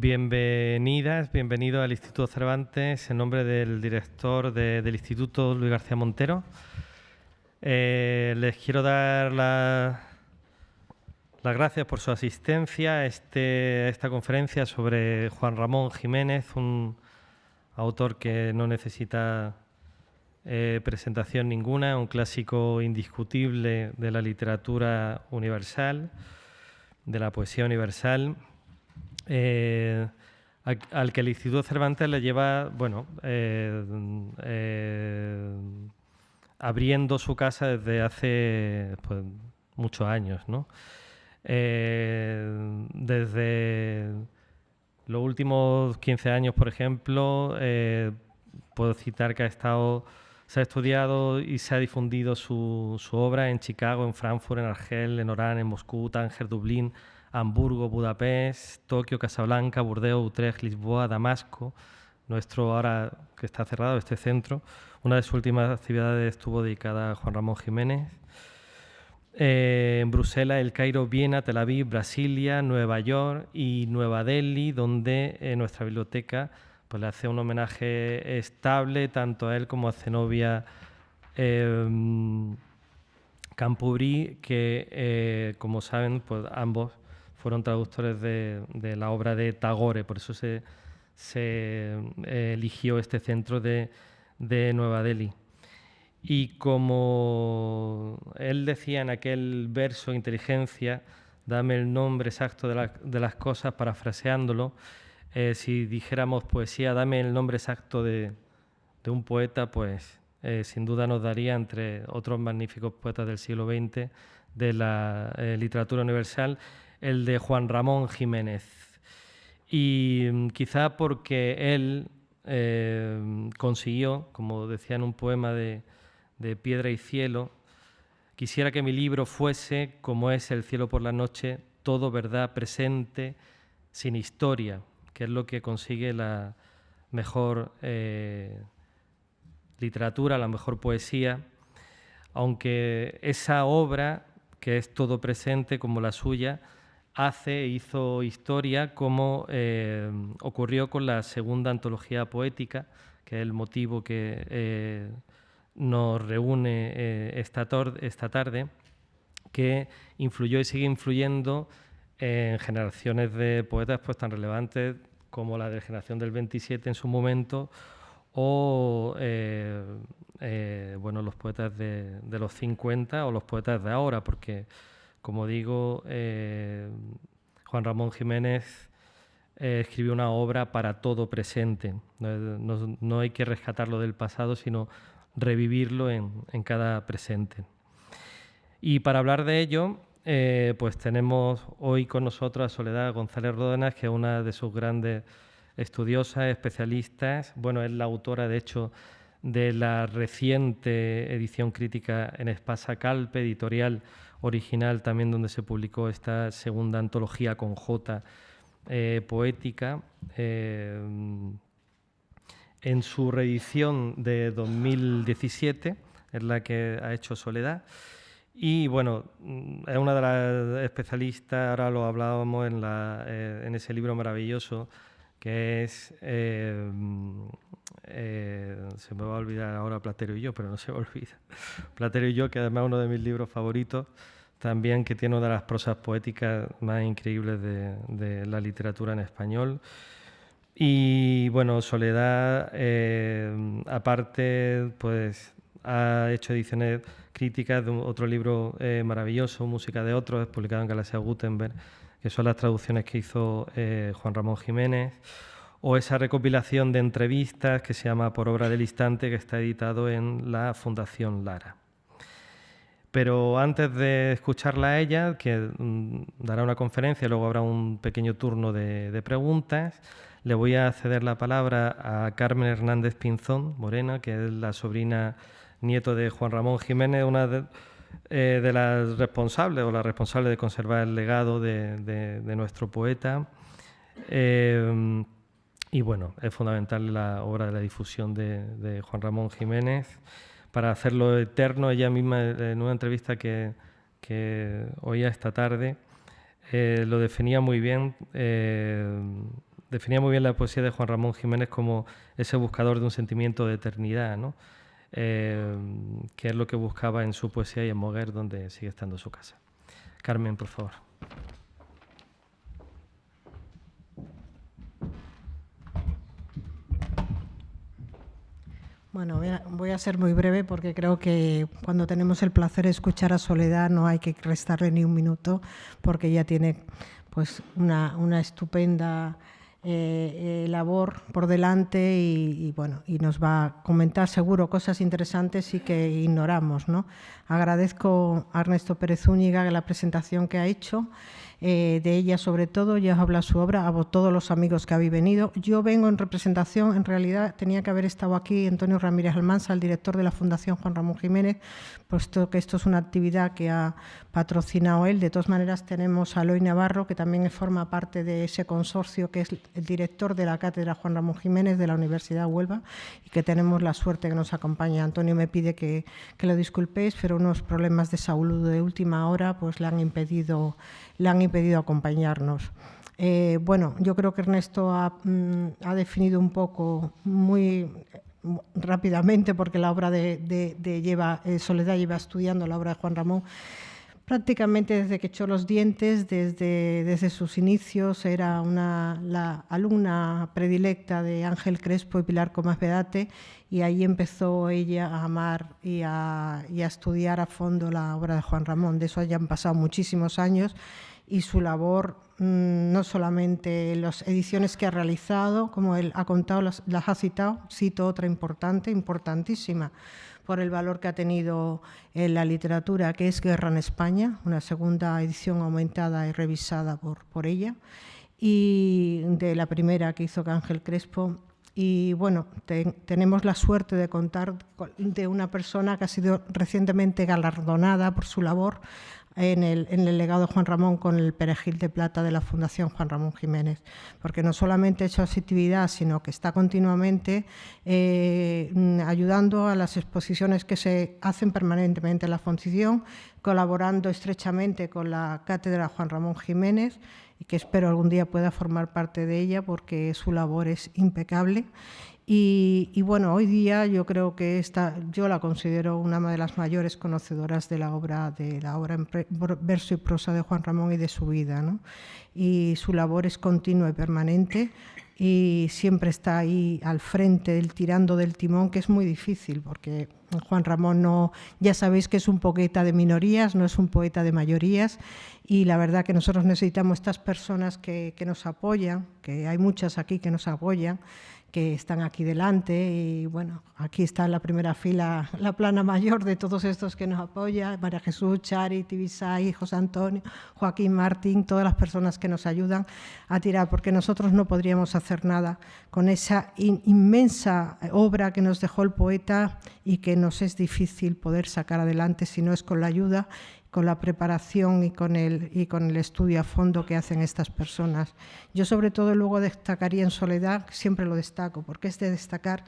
Bienvenidas, bienvenidos al Instituto Cervantes en nombre del director del Instituto, Luis García Montero. Les quiero dar las gracias por su asistencia a esta conferencia sobre Juan Ramón Jiménez, un autor que no necesita presentación ninguna, un clásico indiscutible de la literatura universal, de la poesía universal. Al que el Instituto Cervantes le lleva, abriendo su casa desde hace muchos años, ¿no? Desde los últimos 15 años, por ejemplo, puedo citar que se ha estudiado y se ha difundido su obra en Chicago, en Frankfurt, en Argel, en Orán, en Moscú, Tánger, Dublín, Hamburgo, Budapest, Tokio, Casablanca, Burdeos, Utrecht, Lisboa, Damasco. Nuestro, ahora que está cerrado, este centro, una de sus últimas actividades estuvo dedicada a Juan Ramón Jiménez. En Bruselas, El Cairo, Viena, Tel Aviv, Brasilia, Nueva York y Nueva Delhi, donde nuestra biblioteca le hace un homenaje estable tanto a él como a Zenobia Campubrí, que como saben, ambos fueron traductores de la obra de Tagore, por eso se eligió este centro de Nueva Delhi. Y como él decía en aquel verso Inteligencia, dame el nombre exacto de las cosas, parafraseándolo, si dijéramos poesía, dame el nombre exacto de un poeta, pues sin duda nos daría, entre otros magníficos poetas del siglo XX, de la literatura universal, el de Juan Ramón Jiménez. Y quizá porque él consiguió, como decía en un poema de Piedra y Cielo, quisiera que mi libro fuese como es el cielo por la noche, todo verdad presente, sin historia, que es lo que consigue la mejor literatura, la mejor poesía, aunque esa obra, que es todo presente como la suya, hizo historia, como ocurrió con la segunda antología poética, que es el motivo que nos reúne esta tarde, que influyó y sigue influyendo en generaciones de poetas tan relevantes como la de generación del 27 en su momento, o los poetas de los 50 o los poetas de ahora, porque, como digo, Juan Ramón Jiménez escribió una obra para todo presente. No hay que rescatarlo del pasado, sino revivirlo en cada presente. Y para hablar de ello, pues tenemos hoy con nosotros a Soledad González Ródenas, que es una de sus grandes estudiosas, especialistas. Bueno, es la autora, de hecho, de la reciente edición crítica en Espasa Calpe, editorial original también donde se publicó esta segunda antología con J poética. En su reedición de 2017, es la que ha hecho Soledad. Y bueno, es una de las especialistas, ahora lo hablábamos en ese libro maravilloso, que es, se me va a olvidar ahora Platero y yo, pero no se me olvida. Platero y yo, que además es uno de mis libros favoritos, también, que tiene una de las prosas poéticas más increíbles de la literatura en español. Y bueno, Soledad, aparte, pues ha hecho ediciones críticas de otro libro maravilloso, Música de otros, publicado en Galaxia Gutenberg, que son las traducciones que hizo Juan Ramón Jiménez, o esa recopilación de entrevistas que se llama Por obra del instante, que está editado en la Fundación Lara. Pero antes de escucharla a ella, que dará una conferencia, luego habrá un pequeño turno de preguntas, le voy a ceder la palabra a Carmen Hernández Pinzón Morena, que es la sobrina nieto de Juan Ramón Jiménez, una de las responsables, o la responsable de conservar el legado de nuestro poeta. Y bueno, es fundamental la obra de la difusión de Juan Ramón Jiménez para hacerlo eterno. Ella misma, en una entrevista que oía esta tarde, lo definía muy bien. definía muy bien la poesía de Juan Ramón Jiménez como ese buscador de un sentimiento de eternidad, ¿no? Que es lo que buscaba en su poesía y en Moguer, donde sigue estando su casa. Carmen, por favor. Bueno, voy a ser muy breve porque creo que cuando tenemos el placer de escuchar a Soledad no hay que restarle ni un minuto, porque ella tiene pues una estupenda labor por delante y bueno, y nos va a comentar seguro cosas interesantes y que ignoramos, ¿no? Agradezco a Ernesto Pérez Zúñiga la presentación que ha hecho. De ella sobre todo, ya habla su obra, a todos los amigos que habéis venido. Yo vengo en representación, en realidad tenía que haber estado aquí Antonio Ramírez Almansa, el director de la Fundación Juan Ramón Jiménez, puesto que esto es una actividad que ha patrocinado él. De todas maneras tenemos a Eloy Navarro, que también forma parte de ese consorcio, que es el director de la Cátedra Juan Ramón Jiménez de la Universidad de Huelva, y que tenemos la suerte que nos acompaña. Antonio me pide que lo disculpéis, pero unos problemas de salud de última hora pues le han impedido acompañarnos. Bueno, yo creo que Ernesto ha definido un poco muy rápidamente, porque la obra de Soledad lleva estudiando la obra de Juan Ramón prácticamente desde que echó los dientes, desde sus inicios. Era la alumna predilecta de Ángel Crespo y Pilar Comas Vedate, y ahí empezó ella a amar y a estudiar a fondo la obra de Juan Ramón. De eso ya han pasado muchísimos años, y su labor, no solamente las ediciones que ha realizado, como él ha contado, las ha citado, cito otra importantísima, por el valor que ha tenido en la literatura, que es Guerra en España, una segunda edición aumentada y revisada por ella, y de la primera que hizo Ángel Crespo. Y bueno, tenemos la suerte de contar de una persona que ha sido recientemente galardonada por su labor en el legado de Juan Ramón con el Perejil de Plata de la Fundación Juan Ramón Jiménez, porque no solamente ha hecho actividad, sino que está continuamente ayudando a las exposiciones que se hacen permanentemente en la Fundación, colaborando estrechamente con la Cátedra Juan Ramón Jiménez, y que espero algún día pueda formar parte de ella, porque su labor es impecable. Y bueno, hoy día yo creo que yo la considero una de las mayores conocedoras de la obra en verso y prosa de Juan Ramón y de su vida, ¿no? Y su labor es continua y permanente, y siempre está ahí al frente, tirando del timón, que es muy difícil, porque Juan Ramón ya sabéis que es un poeta de minorías, no es un poeta de mayorías, y la verdad que nosotros necesitamos estas personas que nos apoyan, que hay muchas aquí que nos apoyan, que están aquí delante, y bueno, aquí está en la primera fila la plana mayor de todos estos que nos apoya: María Jesús, Chari, Tibisay, José Antonio, Joaquín Martín, todas las personas que nos ayudan a tirar, porque nosotros no podríamos hacer nada con esa inmensa obra que nos dejó el poeta, y que nos es difícil poder sacar adelante si no es con la ayuda, con la preparación y con el estudio a fondo que hacen estas personas. Yo sobre todo luego destacaría en Soledad, siempre lo destaco, porque es de destacar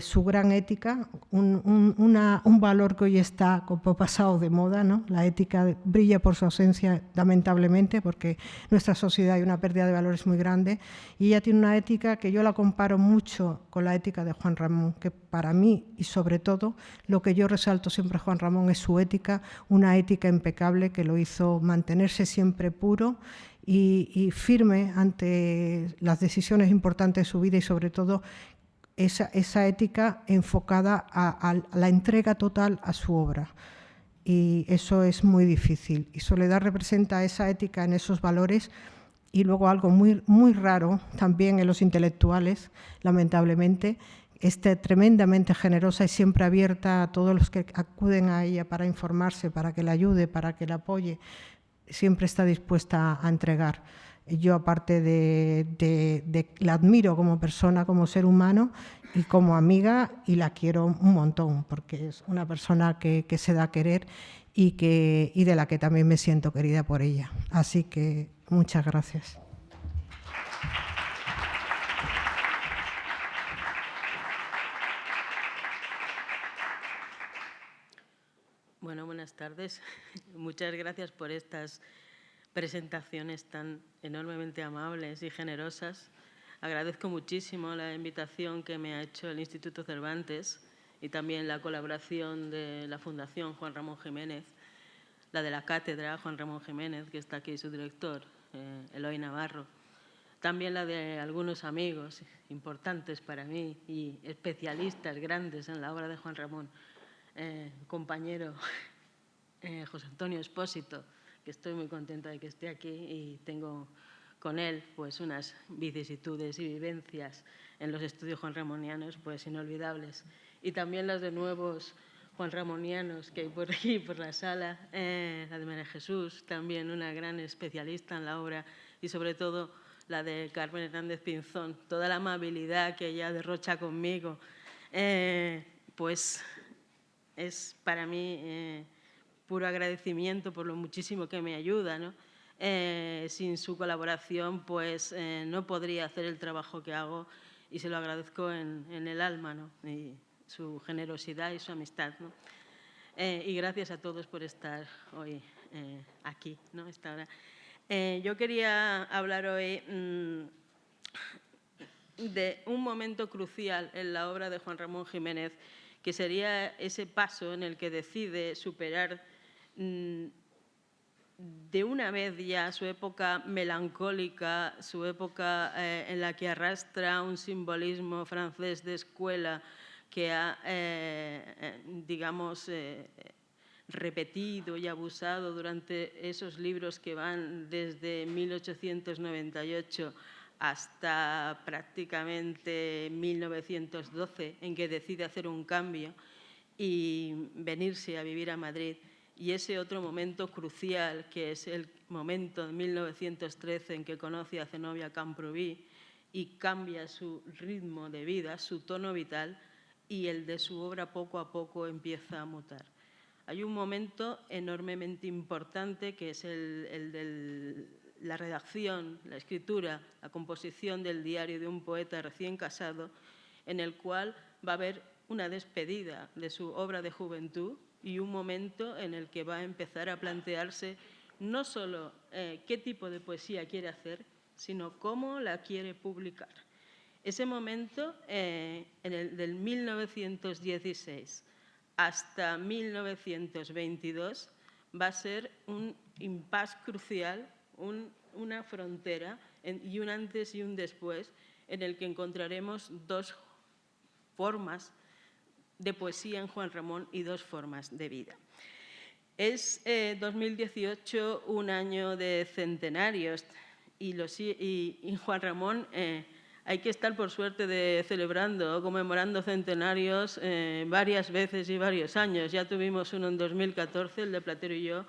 su gran ética, un valor que hoy está como pasado de moda, ¿no? La ética brilla por su ausencia, lamentablemente, porque en nuestra sociedad hay una pérdida de valores muy grande, y ella tiene una ética que yo la comparo mucho con la ética de Juan Ramón, que para mí, y sobre todo, lo que yo resalto siempre a Juan Ramón es su ética, una ética impecable que lo hizo mantenerse siempre puro y firme ante las decisiones importantes de su vida, y sobre todo esa ética enfocada a la entrega total a su obra. Y eso es muy difícil. Y Soledad representa esa ética en esos valores. Y luego algo muy, muy raro también en los intelectuales, lamentablemente, tremendamente generosa y siempre abierta a todos los que acuden a ella para informarse, para que la ayude, para que la apoye. Siempre está dispuesta a entregar. Yo, aparte la admiro como persona, como ser humano y como amiga, y la quiero un montón, porque es una persona que se da a querer y de la que también me siento querida por ella. Así que muchas gracias. Bueno, buenas tardes. Muchas gracias por estas presentaciones tan enormemente amables y generosas. Agradezco muchísimo la invitación que me ha hecho el Instituto Cervantes y también la colaboración de la Fundación Juan Ramón Jiménez, la de la Cátedra Juan Ramón Jiménez, que está aquí su director, Eloy Navarro. También la de algunos amigos importantes para mí y especialistas grandes en la obra de Juan Ramón, compañero José Antonio Espósito, que estoy muy contenta de que esté aquí y tengo con él pues unas vicisitudes y vivencias en los estudios juanramonianos pues inolvidables. Y también las de nuevos juanramonianos que hay por aquí, por la sala, la de María Jesús, también una gran especialista en la obra, y sobre todo la de Carmen Hernández Pinzón. Toda la amabilidad que ella derrocha conmigo, pues es para mí puro agradecimiento por lo muchísimo que me ayuda, ¿no? Sin su colaboración, pues no podría hacer el trabajo que hago, y se lo agradezco en el alma, ¿no? Y su generosidad y su amistad, ¿no? Y gracias a todos por estar hoy aquí, ¿no? Esta hora. Yo quería hablar hoy de un momento crucial en la obra de Juan Ramón Jiménez, que sería ese paso en el que decide superar de una vez ya su época melancólica, su época en la que arrastra un simbolismo francés de escuela que ha, digamos, repetido y abusado durante esos libros que van desde 1898 hasta prácticamente 1912, en que decide hacer un cambio y venirse a vivir a Madrid. Y ese otro momento crucial, que es el momento de 1913 en que conoce a Zenobia Camprubí y cambia su ritmo de vida, su tono vital, y el de su obra poco a poco empieza a mutar. Hay un momento enormemente importante que es el de la redacción, la escritura, la composición del diario de un poeta recién casado, en el cual va a haber una despedida de su obra de juventud y un momento en el que va a empezar a plantearse no solo qué tipo de poesía quiere hacer, sino cómo la quiere publicar. Ese momento, del 1916 hasta 1922, va a ser un impasse crucial, una frontera y un antes y un después, en el que encontraremos dos formas de poesía en Juan Ramón y dos formas de vida. Es 2018 un año de centenarios y Juan Ramón hay que estar, por suerte, celebrando, conmemorando centenarios varias veces y varios años. Ya tuvimos uno en 2014, el de Platero y yo,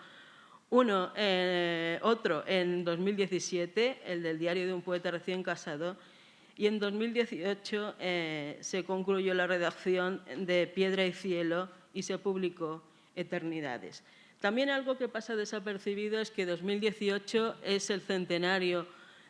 otro en 2017, el del diario de un poeta recién casado, y en 2018 se concluyó la redacción de Piedra y Cielo y se publicó Eternidades. También algo que pasa desapercibido es que 2018 es el centenario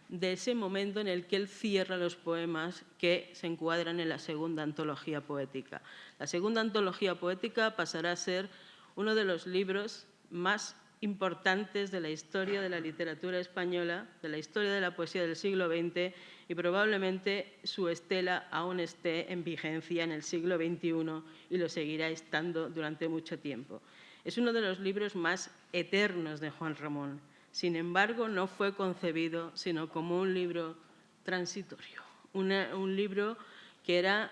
de ese momento en el que él cierra los poemas que se encuadran en la segunda antología poética. La segunda antología poética pasará a ser uno de los libros más importantes de la historia de la literatura española, de la historia de la poesía del siglo XX, y probablemente su estela aún esté en vigencia en el siglo XXI y lo seguirá estando durante mucho tiempo. Es uno de los libros más eternos de Juan Ramón. Sin embargo, no fue concebido sino como un libro transitorio, un libro que era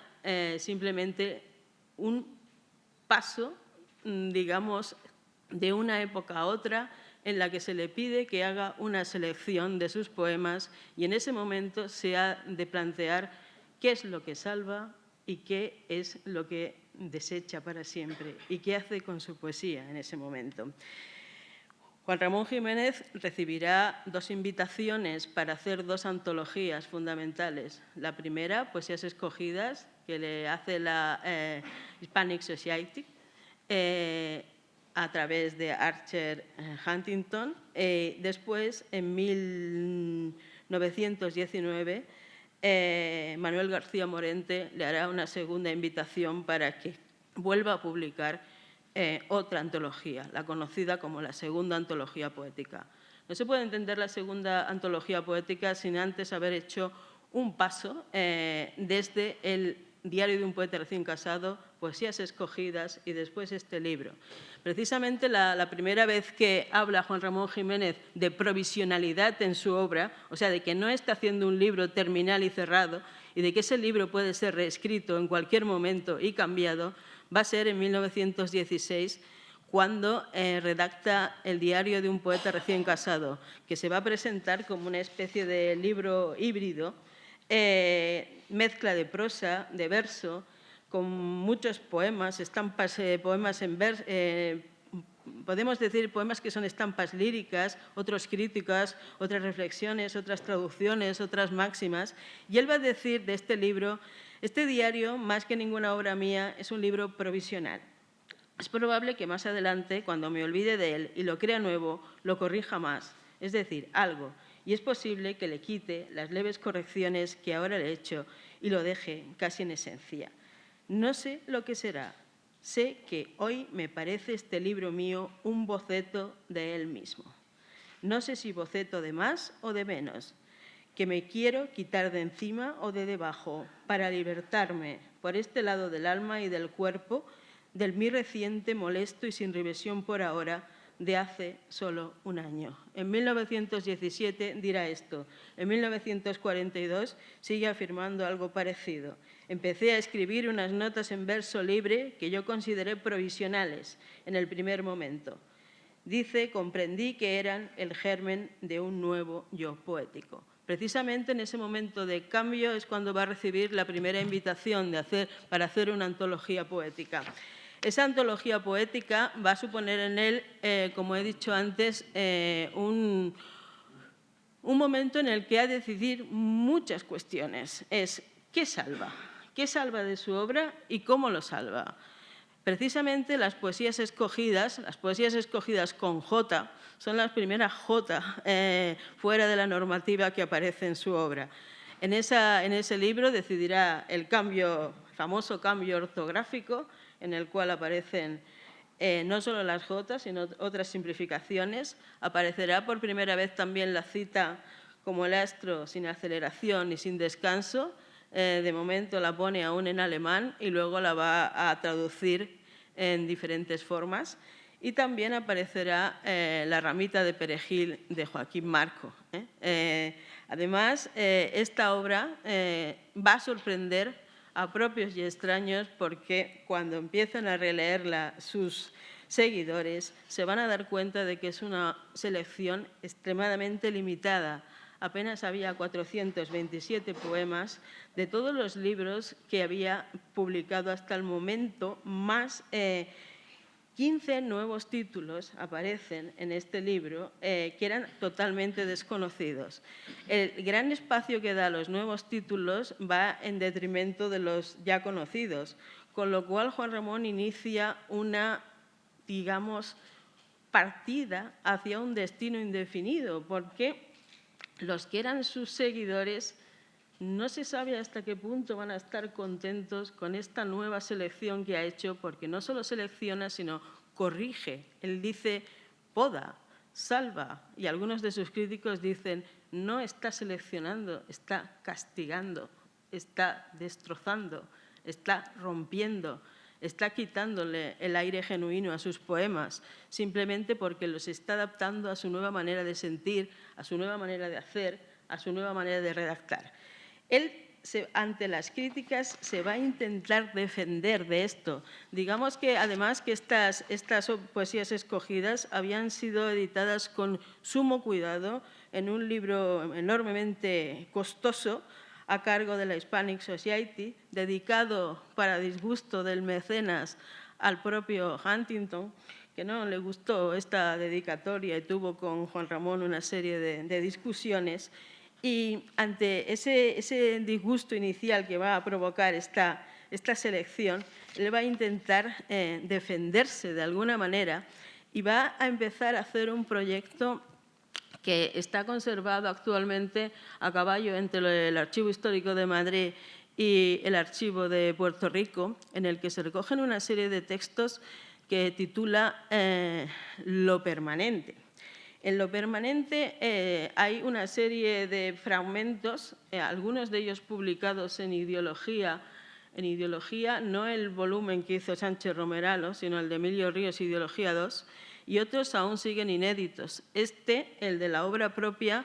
simplemente un paso, digamos, de una época a otra, en la que se le pide que haga una selección de sus poemas, y en ese momento se ha de plantear qué es lo que salva y qué es lo que desecha para siempre y qué hace con su poesía en ese momento. Juan Ramón Jiménez recibirá dos invitaciones para hacer dos antologías fundamentales. La primera, Poesías escogidas, que le hace la Hispanic Society, a través de Archer Huntington. Después, en 1919, Manuel García Morente le hará una segunda invitación para que vuelva a publicar otra antología, la conocida como la segunda antología poética. No se puede entender la segunda antología poética sin antes haber hecho un paso desde el Diario de un poeta recién casado, Poesías escogidas y después este libro. Precisamente la primera vez que habla Juan Ramón Jiménez de provisionalidad en su obra, o sea, de que no está haciendo un libro terminal y cerrado y de que ese libro puede ser reescrito en cualquier momento y cambiado, va a ser en 1916, cuando redacta el Diario de un poeta recién casado, que se va a presentar como una especie de libro híbrido, mezcla de prosa, de verso, con muchos poemas, estampas, poemas en verso, podemos decir poemas que son estampas líricas, otros críticas, otras reflexiones, otras traducciones, otras máximas. Y él va a decir de este libro, este diario, más que ninguna obra mía, es un libro provisional. Es probable que más adelante, cuando me olvide de él y lo crea nuevo, lo corrija más, es decir, algo. Y es posible que le quite las leves correcciones que ahora le he hecho y lo deje casi en esencia. No sé lo que será. Sé que hoy me parece este libro mío un boceto de él mismo. No sé si boceto de más o de menos, que me quiero quitar de encima o de debajo para libertarme por este lado del alma y del cuerpo del mí reciente, molesto y sin reversión por ahora, de hace solo un año. En 1917 dirá esto. En 1942 sigue afirmando algo parecido. Empecé a escribir unas notas en verso libre que yo consideré provisionales en el primer momento. Dice, comprendí que eran el germen de un nuevo yo poético. Precisamente en ese momento de cambio es cuando va a recibir la primera invitación para hacer una antología poética. Esa antología poética va a suponer en él, como he dicho antes, un momento en el que ha de decidir muchas cuestiones. Es, ¿qué salva? ¿Qué salva de su obra y cómo lo salva? Precisamente las poesías escogidas con J, son las primeras J fuera de la normativa que aparece en su obra. En ese libro decidirá el famoso cambio ortográfico, en el cual aparecen no solo las J, sino otras simplificaciones. Aparecerá por primera vez también la cita como el astro sin aceleración y sin descanso. De momento la pone aún en alemán y luego la va a traducir en diferentes formas. Y también aparecerá la ramita de perejil de Joaquín Marco. Además, esta obra va a sorprender a propios y extraños, porque cuando empiezan a releerla sus seguidores se van a dar cuenta de que es una selección extremadamente limitada. Apenas había 427 poemas de todos los libros que había publicado hasta el momento, más 15 nuevos títulos aparecen en este libro que eran totalmente desconocidos. El gran espacio que da a los nuevos títulos va en detrimento de los ya conocidos, con lo cual Juan Ramón inicia una, digamos, partida hacia un destino indefinido, porque los que eran sus seguidores no se sabe hasta qué punto van a estar contentos con esta nueva selección que ha hecho, porque no solo selecciona, sino corrige. Él dice, poda, salva, y algunos de sus críticos dicen, no está seleccionando, está castigando, está destrozando, está rompiendo, está quitándole el aire genuino a sus poemas, simplemente porque los está adaptando a su nueva manera de sentir, a su nueva manera de hacer, a su nueva manera de redactar. Él, ante las críticas, se va a intentar defender de esto. Digamos que, además, que estas poesías escogidas habían sido editadas con sumo cuidado en un libro enormemente costoso a cargo de la Hispanic Society, dedicado para disgusto del mecenas al propio Huntington, que no le gustó esta dedicatoria y tuvo con Juan Ramón una serie de discusiones. Y ante ese disgusto inicial que va a provocar esta selección, él va a intentar defenderse de alguna manera y va a empezar a hacer un proyecto que está conservado actualmente a caballo entre el Archivo Histórico de Madrid y el Archivo de Puerto Rico, en el que se recogen una serie de textos que titula Lo permanente. En lo permanente hay una serie de fragmentos, algunos de ellos publicados en Ideología, no el volumen que hizo Sánchez Romeralo, sino el de Emilio Ríos, Ideología 2, y otros aún siguen inéditos. El de la obra propia,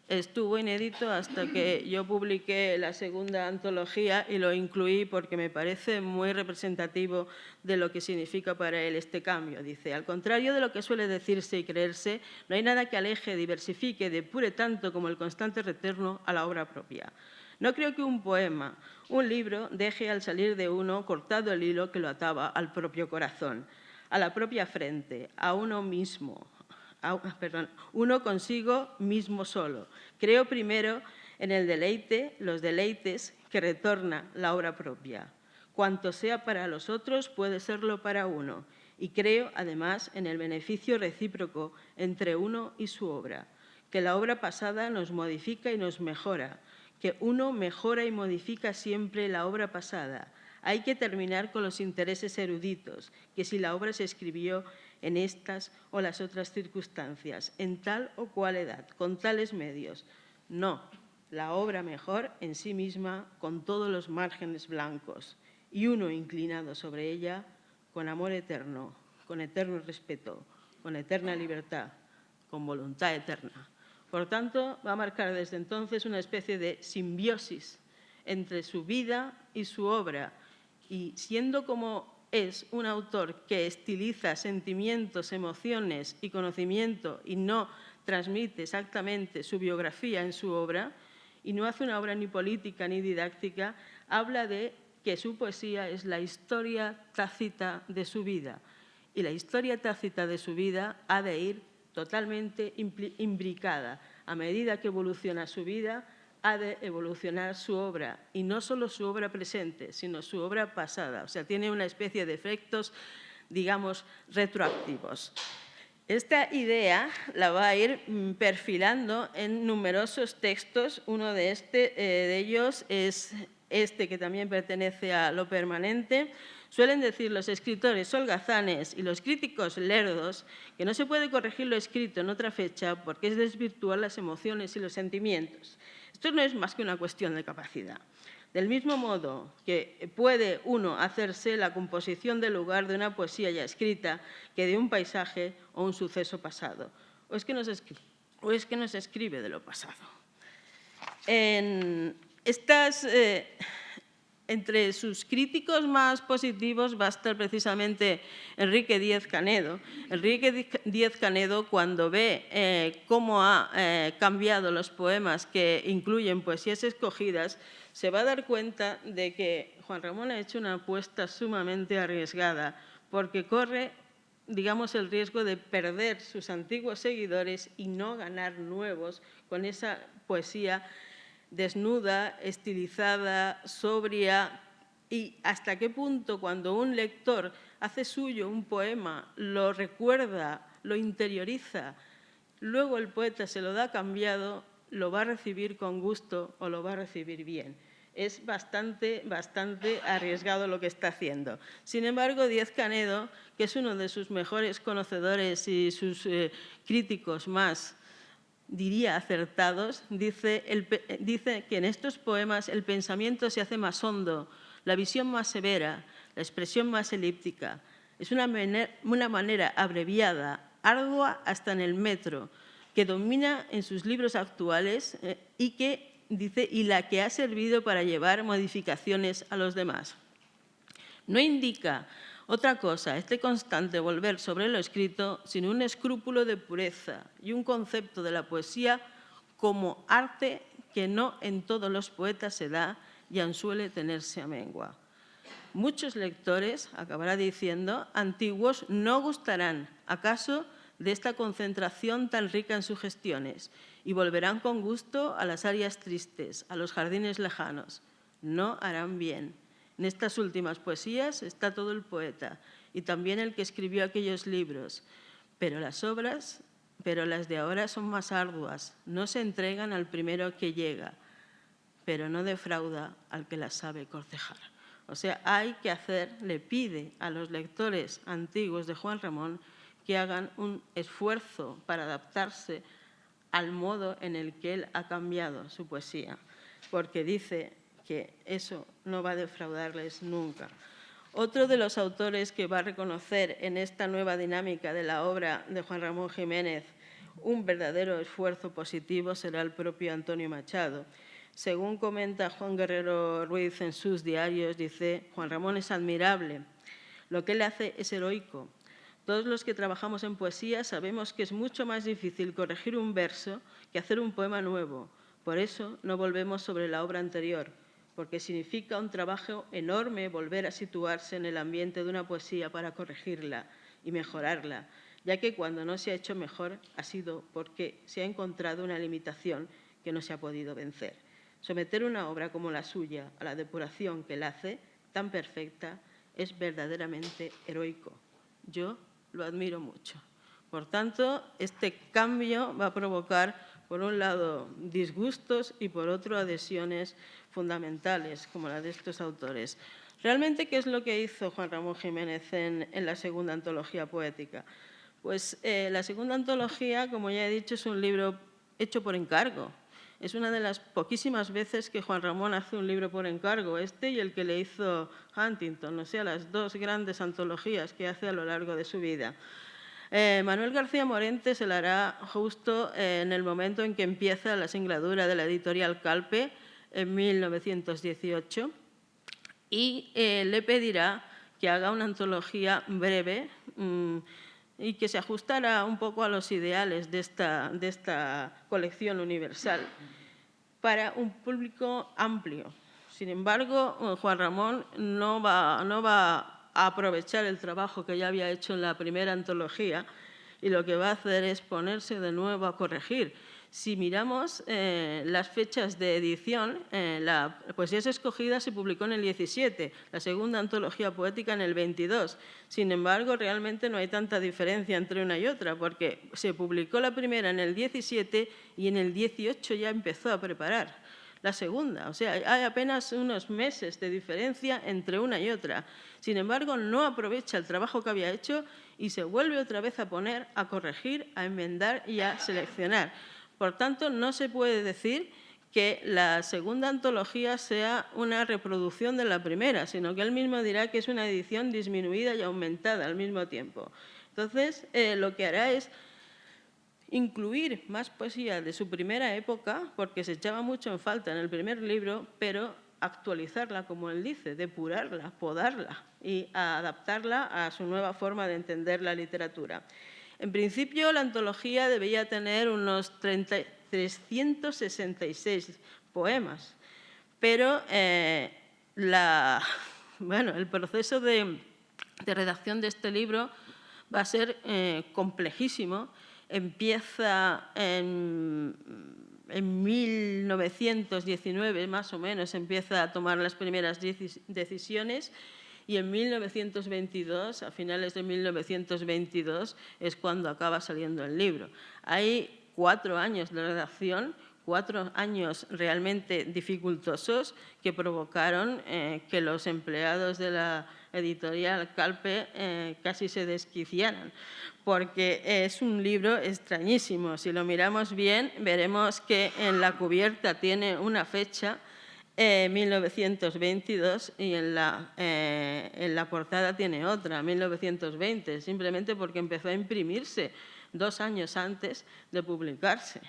estuvo inédito hasta que yo publiqué la segunda antología y lo incluí porque me parece muy representativo de lo que significa para él este cambio. Dice, al contrario de lo que suele decirse y creerse, no hay nada que aleje, diversifique, depure tanto como el constante retorno a la obra propia. No creo que un poema, un libro, deje al salir de uno cortado el hilo que lo ataba al propio corazón, a la propia frente, a uno mismo. Uno consigo mismo solo. Creo primero en el deleite, los deleites que retorna la obra propia. Cuanto sea para los otros puede serlo para uno. Y creo, además, en el beneficio recíproco entre uno y su obra, que la obra pasada nos modifica y nos mejora, que uno mejora y modifica siempre la obra pasada. Hay que terminar con los intereses eruditos, que si la obra se escribió en estas o las otras circunstancias, en tal o cual edad, con tales medios. No, la obra mejor en sí misma, con todos los márgenes blancos, y uno inclinado sobre ella con amor eterno, con eterno respeto, con eterna libertad, con voluntad eterna. Por tanto, va a marcar desde entonces una especie de simbiosis entre su vida y su obra, y siendo como es un autor que estiliza sentimientos, emociones y conocimiento y no transmite exactamente su biografía en su obra y no hace una obra ni política ni didáctica, habla de que su poesía es la historia tácita de su vida. Y la historia tácita de su vida ha de ir totalmente imbricada. A medida que evoluciona su vida, ha de evolucionar su obra, y no solo su obra presente, sino su obra pasada. O sea, tiene una especie de efectos, digamos, retroactivos. Esta idea la va a ir perfilando en numerosos textos. Uno de ellos es este, que también pertenece a Lo Permanente. Suelen decir los escritores holgazanes y los críticos lerdos que no se puede corregir lo escrito en otra fecha porque es desvirtuar las emociones y los sentimientos. Esto no es más que una cuestión de capacidad. Del mismo modo que puede uno hacerse la composición del lugar de una poesía ya escrita que de un paisaje o un suceso pasado. O es que no se escribe de lo pasado. Entre sus críticos más positivos va a estar precisamente Enrique Díez Canedo. Enrique Díez Canedo, cuando ve cómo ha cambiado los poemas que incluyen poesías escogidas, se va a dar cuenta de que Juan Ramón ha hecho una apuesta sumamente arriesgada, porque corre, digamos, el riesgo de perder sus antiguos seguidores y no ganar nuevos con esa poesía desnuda, estilizada, sobria, y hasta qué punto cuando un lector hace suyo un poema, lo recuerda, lo interioriza, luego el poeta se lo da cambiado, lo va a recibir con gusto o lo va a recibir bien. Es bastante arriesgado lo que está haciendo. Sin embargo, Díez Canedo, que es uno de sus mejores conocedores y sus críticos más, diría, acertados, dice que en estos poemas el pensamiento se hace más hondo, la visión más severa, la expresión más elíptica. Es una manera abreviada, ardua hasta en el metro, que domina en sus libros actuales y la que ha servido para llevar modificaciones a los demás. No indica otra cosa, este constante volver sobre lo escrito, sin un escrúpulo de pureza y un concepto de la poesía como arte que no en todos los poetas se da y aun suele tenerse a mengua. Muchos lectores, acabará diciendo, antiguos no gustarán, acaso, de esta concentración tan rica en sugestiones y volverán con gusto a las áreas tristes, a los jardines lejanos. No harán bien. En estas últimas poesías está todo el poeta y también el que escribió aquellos libros, pero las de ahora son más arduas, no se entregan al primero que llega, pero no defrauda al que las sabe cortejar. O sea, le pide a los lectores antiguos de Juan Ramón que hagan un esfuerzo para adaptarse al modo en el que él ha cambiado su poesía, porque dice que eso no va a defraudarles nunca. Otro de los autores que va a reconocer en esta nueva dinámica de la obra de Juan Ramón Jiménez un verdadero esfuerzo positivo será el propio Antonio Machado. Según comenta Juan Guerrero Ruiz en sus diarios, dice: Juan Ramón es admirable, lo que él hace es heroico. Todos los que trabajamos en poesía sabemos que es mucho más difícil corregir un verso que hacer un poema nuevo. Por eso no volvemos sobre la obra anterior, porque significa un trabajo enorme volver a situarse en el ambiente de una poesía para corregirla y mejorarla, ya que cuando no se ha hecho mejor ha sido porque se ha encontrado una limitación que no se ha podido vencer. Someter una obra como la suya a la depuración que él hace, tan perfecta, es verdaderamente heroico. Yo lo admiro mucho. Por tanto, este cambio va a provocar, por un lado, disgustos y, por otro, adhesiones fundamentales, como la de estos autores. Realmente, ¿qué es lo que hizo Juan Ramón Jiménez en la segunda antología poética? Pues la segunda antología, como ya he dicho, es un libro hecho por encargo. Es una de las poquísimas veces que Juan Ramón hace un libro por encargo, este y el que le hizo Huntington, o sea, las dos grandes antologías que hace a lo largo de su vida. Manuel García Morente se la hará justo en el momento en que empieza la singladura de la editorial Calpe, en 1918, y le pedirá que haga una antología breve y que se ajustara un poco a los ideales de esta colección universal para un público amplio. Sin embargo, Juan Ramón no va a aprovechar el trabajo que ya había hecho en la primera antología y lo que va a hacer es ponerse de nuevo a corregir. Si miramos las fechas de edición, la Poesía escogida se publicó en el 17, la segunda antología poética en el 22. Sin embargo, realmente no hay tanta diferencia entre una y otra, porque se publicó la primera en el 17 y en el 18 ya empezó a preparar la segunda. O sea, hay apenas unos meses de diferencia entre una y otra. Sin embargo, no aprovecha el trabajo que había hecho y se vuelve otra vez a poner, a corregir, a enmendar y a seleccionar. Por tanto, no se puede decir que la segunda antología sea una reproducción de la primera, sino que él mismo dirá que es una edición disminuida y aumentada al mismo tiempo. Entonces, lo que hará es incluir más poesía de su primera época, porque se echaba mucho en falta en el primer libro, pero actualizarla, como él dice, depurarla, podarla y adaptarla a su nueva forma de entender la literatura. En principio, la antología debía tener unos 366 poemas, pero el proceso de redacción de este libro va a ser complejísimo. Empieza en 1919, más o menos, empieza a tomar las primeras decisiones y en 1922, a finales de 1922, es cuando acaba saliendo el libro. Hay 4 años de redacción, 4 años realmente dificultosos que provocaron que los empleados de la editorial Calpe casi se desquiciaran, porque es un libro extrañísimo. Si lo miramos bien, veremos que en la cubierta tiene una fecha, 1922, y en la portada tiene otra, 1920, simplemente porque empezó a imprimirse 2 años antes de publicarse.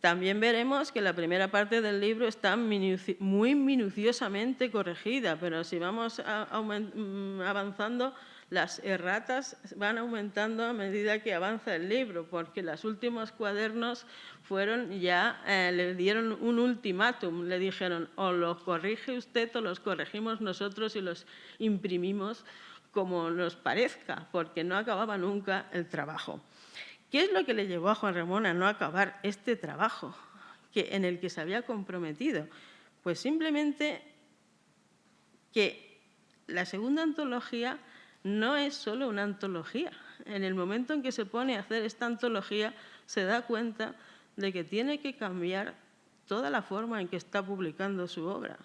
También veremos que la primera parte del libro está muy minuciosamente corregida, pero si vamos avanzando, las erratas van aumentando a medida que avanza el libro, porque los últimos cuadernos fueron ya, le dieron un ultimátum, le dijeron o los corrige usted o los corregimos nosotros y los imprimimos como nos parezca, porque no acababa nunca el trabajo. ¿Qué es lo que le llevó a Juan Ramón a no acabar este trabajo en el que se había comprometido? Pues simplemente que la segunda antología no es solo una antología. En el momento en que se pone a hacer esta antología, se da cuenta de que tiene que cambiar toda la forma en que está publicando su obra.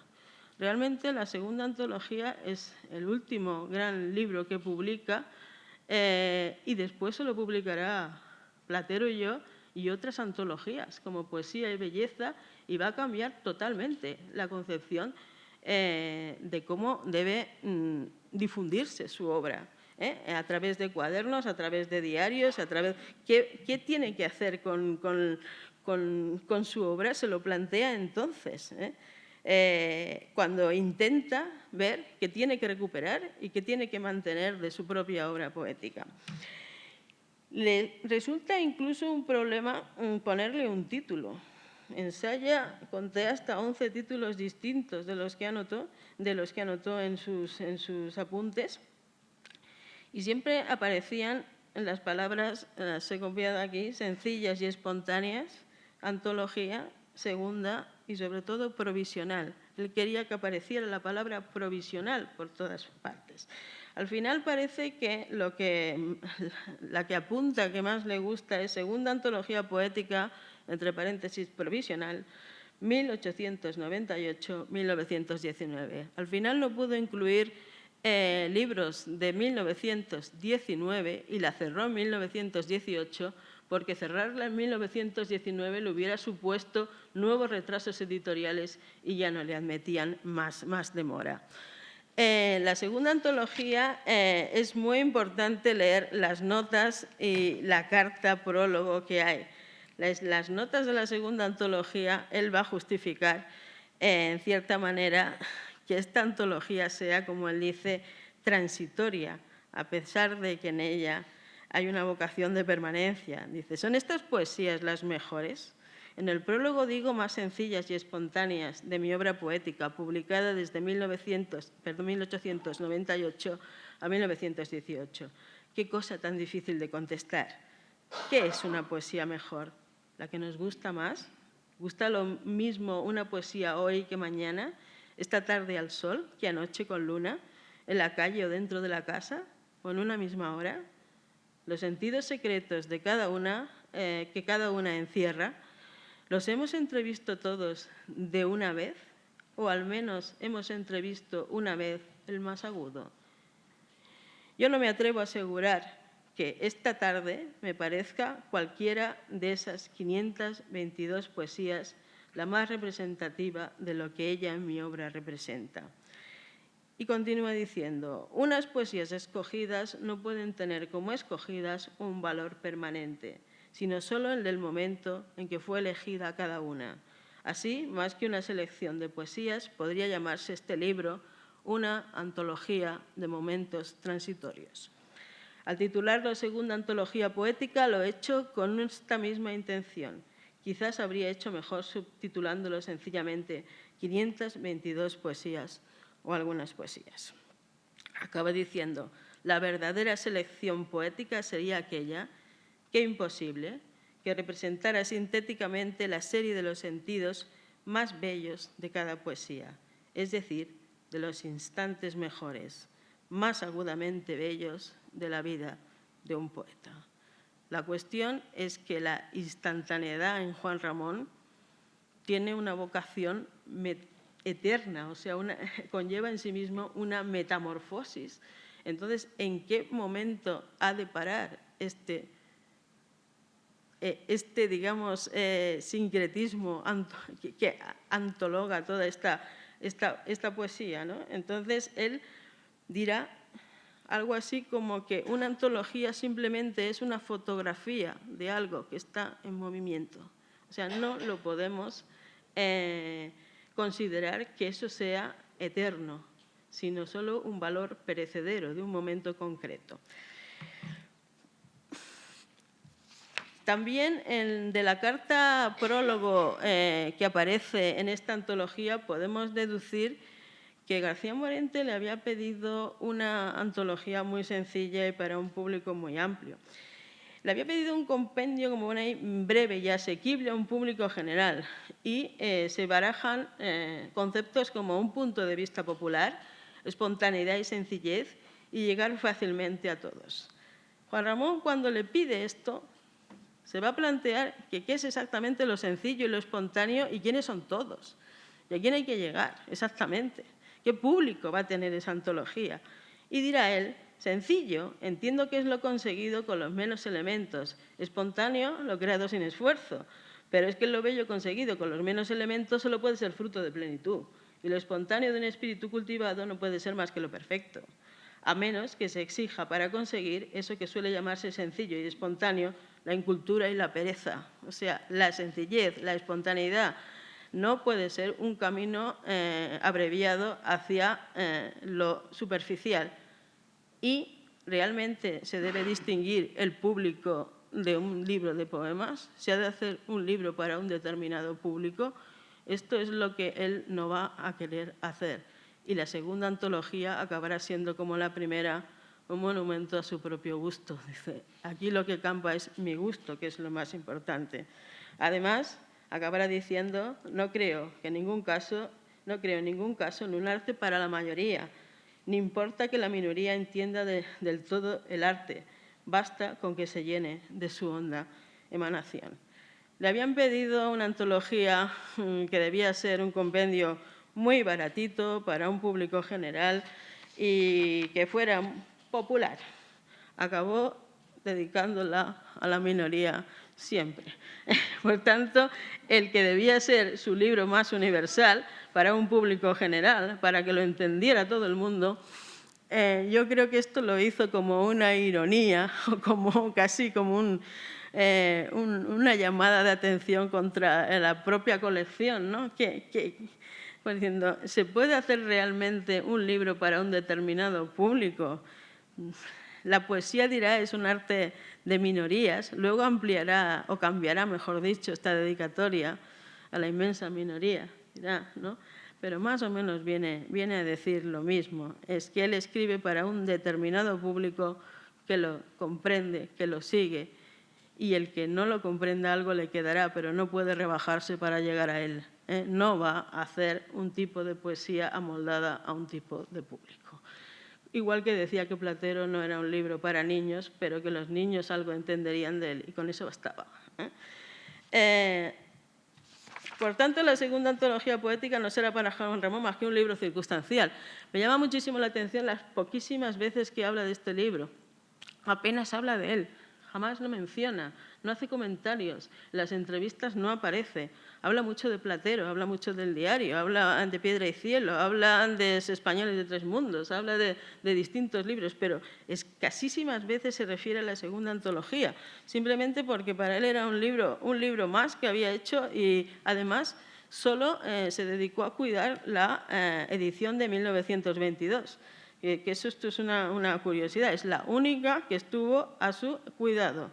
Realmente la segunda antología es el último gran libro que publica, y después se lo publicará Platero y yo y otras antologías como Poesía y Belleza, y va a cambiar totalmente la concepción de cómo debe difundirse su obra, a través de cuadernos, a través de diarios, a través… ¿Qué tiene que hacer con su obra? Se lo plantea entonces, cuando intenta ver qué tiene que recuperar y qué tiene que mantener de su propia obra poética. Le resulta incluso un problema ponerle un título. Ensaya, conté hasta 11 títulos distintos de los que anotó en sus apuntes, y siempre aparecían en las palabras, las he copiado aquí, sencillas y espontáneas, antología, segunda y sobre todo provisional. Él quería que apareciera la palabra provisional por todas partes. Al final parece que la que apunta que más le gusta es segunda antología poética, entre paréntesis provisional, 1898-1919. Al final no pudo incluir libros de 1919 y la cerró en 1918, porque cerrarla en 1919 le hubiera supuesto nuevos retrasos editoriales y ya no le admitían más demora. La segunda antología es muy importante leer las notas y la carta prólogo que hay. Las notas de la segunda antología, él va a justificar, en cierta manera, que esta antología sea, como él dice, transitoria, a pesar de que en ella hay una vocación de permanencia. Dice, ¿son estas poesías las mejores? En el prólogo digo más sencillas y espontáneas de mi obra poética, publicada desde 1898 a 1918. Qué cosa tan difícil de contestar. ¿Qué es una poesía mejor? ¿La que nos gusta más? ¿Gusta lo mismo una poesía hoy que mañana? ¿Esta tarde al sol que anoche con luna? ¿En la calle o dentro de la casa? ¿O en una misma hora? Los sentidos secretos de cada una, que cada una encierra, ¿los hemos entrevisto todos de una vez? ¿O al menos hemos entrevisto una vez el más agudo? Yo no me atrevo a asegurar que esta tarde me parezca cualquiera de esas 522 poesías la más representativa de lo que ella en mi obra representa. Y continúa diciendo, unas poesías escogidas no pueden tener como escogidas un valor permanente, sino solo el del momento en que fue elegida cada una. Así, más que una selección de poesías, podría llamarse este libro una antología de momentos transitorios. Al titularlo Segunda Antología Poética lo he hecho con esta misma intención. Quizás habría hecho mejor subtitulándolo sencillamente 522 poesías o algunas poesías. Acaba diciendo, la verdadera selección poética sería aquella que imposible, que representara sintéticamente la serie de los sentidos más bellos de cada poesía, es decir, de los instantes mejores, más agudamente bellos de la vida de un poeta. La cuestión es que la instantaneidad en Juan Ramón tiene una vocación eterna, o sea, conlleva en sí mismo una metamorfosis. Entonces, ¿en qué momento ha de parar este digamos, sincretismo que antologa toda esta poesía, ¿no? Entonces, él dirá algo así como que una antología simplemente es una fotografía de algo que está en movimiento. O sea, no lo podemos considerar que eso sea eterno, sino solo un valor perecedero de un momento concreto. También de la carta prólogo que aparece en esta antología podemos deducir que García Morente le había pedido una antología muy sencilla y para un público muy amplio. Le había pedido un compendio como una breve y asequible a un público general y se barajan conceptos como un punto de vista popular, espontaneidad y sencillez y llegar fácilmente a todos. Juan Ramón, cuando le pide esto, se va a plantear qué es exactamente lo sencillo y lo espontáneo y quiénes son todos y a quién hay que llegar exactamente. ¿Qué público va a tener esa antología? Y dirá él Sencillo, entiendo que es lo conseguido con los menos elementos. Espontáneo, lo creado sin esfuerzo. Pero es que lo bello conseguido con los menos elementos solo puede ser fruto de plenitud. Y lo espontáneo de un espíritu cultivado no puede ser más que lo perfecto. A menos que se exija para conseguir eso que suele llamarse sencillo y espontáneo, la incultura y la pereza. O sea, la sencillez, la espontaneidad, no puede ser un camino abreviado hacia lo superficial. Y realmente se debe distinguir el público de un libro de poemas. Se ha de hacer un libro para un determinado público. Esto es lo que él no va a querer hacer. Y la segunda antología acabará siendo como la primera, un monumento a su propio gusto. Dice, aquí lo que campa es mi gusto, que es lo más importante. Además, acabará diciendo, no creo en ningún caso en un arte para la mayoría, ni importa que la minoría entienda del todo el arte, basta con que se llene de su honda emanación. Le habían pedido una antología que debía ser un compendio muy baratito para un público general y que fuera popular. Acabó dedicándola a la minoría siempre. Por tanto, el que debía ser su libro más universal para un público general, para que lo entendiera todo el mundo, yo creo que esto lo hizo como una ironía o como casi como una llamada de atención contra la propia colección, ¿no? Pues diciendo, ¿se puede hacer realmente un libro para un determinado público? La poesía, dirá, es un arte de minorías, luego ampliará o cambiará, mejor dicho, esta dedicatoria a la inmensa minoría, dirá, ¿no? Pero más o menos viene a decir lo mismo. Es que él escribe para un determinado público que lo comprende, que lo sigue, y el que no lo comprenda algo le quedará, pero no puede rebajarse para llegar a él. No va a hacer un tipo de poesía amoldada a un tipo de público. Igual que decía que Platero no era un libro para niños, pero que los niños algo entenderían de él, y con eso bastaba. Por tanto, la segunda antología poética no será para Juan Ramón más que un libro circunstancial. Me llama muchísimo la atención las poquísimas veces que habla de este libro. Apenas habla de él, jamás lo menciona, no hace comentarios, en las entrevistas no aparece. Habla mucho de Platero, habla mucho del diario, habla de Piedra y Cielo, habla de Españoles de Tres Mundos, habla de distintos libros, pero escasísimas veces se refiere a la segunda antología, simplemente porque para él era un libro más que había hecho y además solo se dedicó a cuidar la edición de 1922. Que esto es una curiosidad, es la única que estuvo a su cuidado.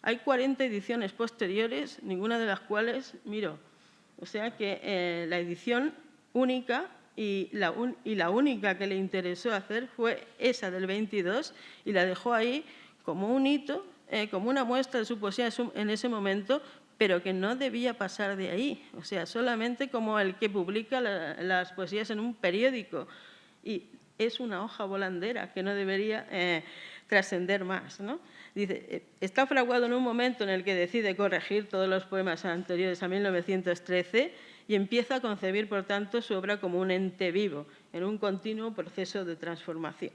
Hay 40 ediciones posteriores, ninguna de las cuales miró. O sea que la edición única y la única que le interesó hacer fue esa del 22 y la dejó ahí como un hito, como una muestra de su poesía en ese momento, pero que no debía pasar de ahí. O sea, solamente como el que publica las poesías en un periódico. Y es una hoja volandera que no debería trascender más, ¿no? Dice, está fraguado en un momento en el que decide corregir todos los poemas anteriores a 1913 y empieza a concebir, por tanto, su obra como un ente vivo, en un continuo proceso de transformación.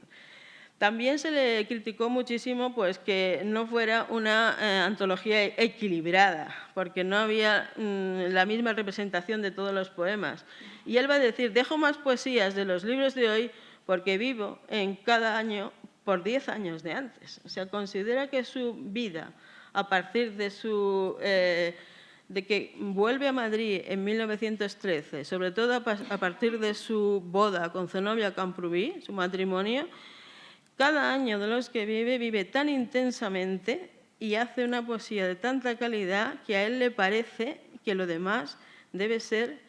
También se le criticó muchísimo pues, que no fuera una antología equilibrada, porque no había la misma representación de todos los poemas. Y él va a decir, dejo más poesías de los libros de hoy porque vivo en cada año por 10 años de antes. O sea, considera que su vida, a partir de que vuelve a Madrid en 1913, sobre todo a partir de su boda con Zenobia Camprubí, su matrimonio, cada año de los que vive tan intensamente y hace una poesía de tanta calidad que a él le parece que lo demás debe ser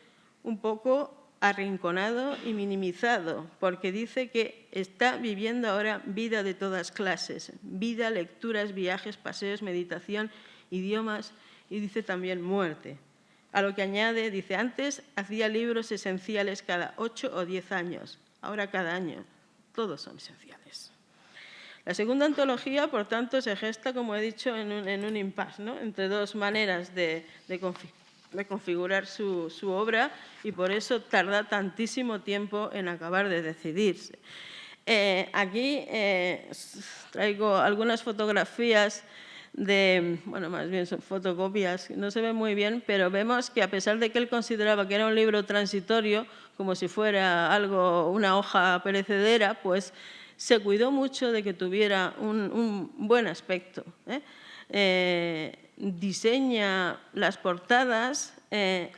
un poco arrinconado y minimizado, porque dice que está viviendo ahora vida de todas clases, vida, lecturas, viajes, paseos, meditación, idiomas y dice también muerte. A lo que añade, dice, antes hacía libros esenciales cada 8 o 10 años, ahora cada año, todos son esenciales. La segunda antología, por tanto, se gesta, como he dicho, en un impasse, ¿no? Entre dos maneras de configurar su obra y por eso tarda tantísimo tiempo en acabar de decidirse. Aquí traigo algunas fotografías bueno, más bien son fotocopias, no se ven muy bien, pero vemos que a pesar de que él consideraba que era un libro transitorio, como si fuera una hoja perecedera, pues se cuidó mucho de que tuviera un buen aspecto. Diseña las portadas.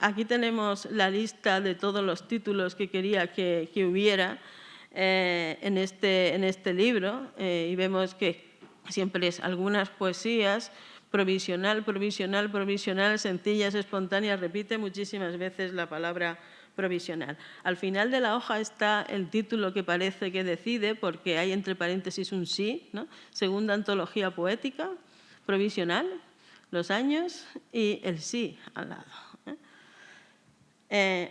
Aquí tenemos la lista de todos los títulos que quería que hubiera en este libro, y vemos que siempre es algunas poesías, provisional, provisional, provisional, sencillas, espontáneas, repite muchísimas veces la palabra provisional. Al final de la hoja está el título que parece que decide, porque hay entre paréntesis un sí, ¿no? Segunda antología poética, provisional, los años y el sí al lado.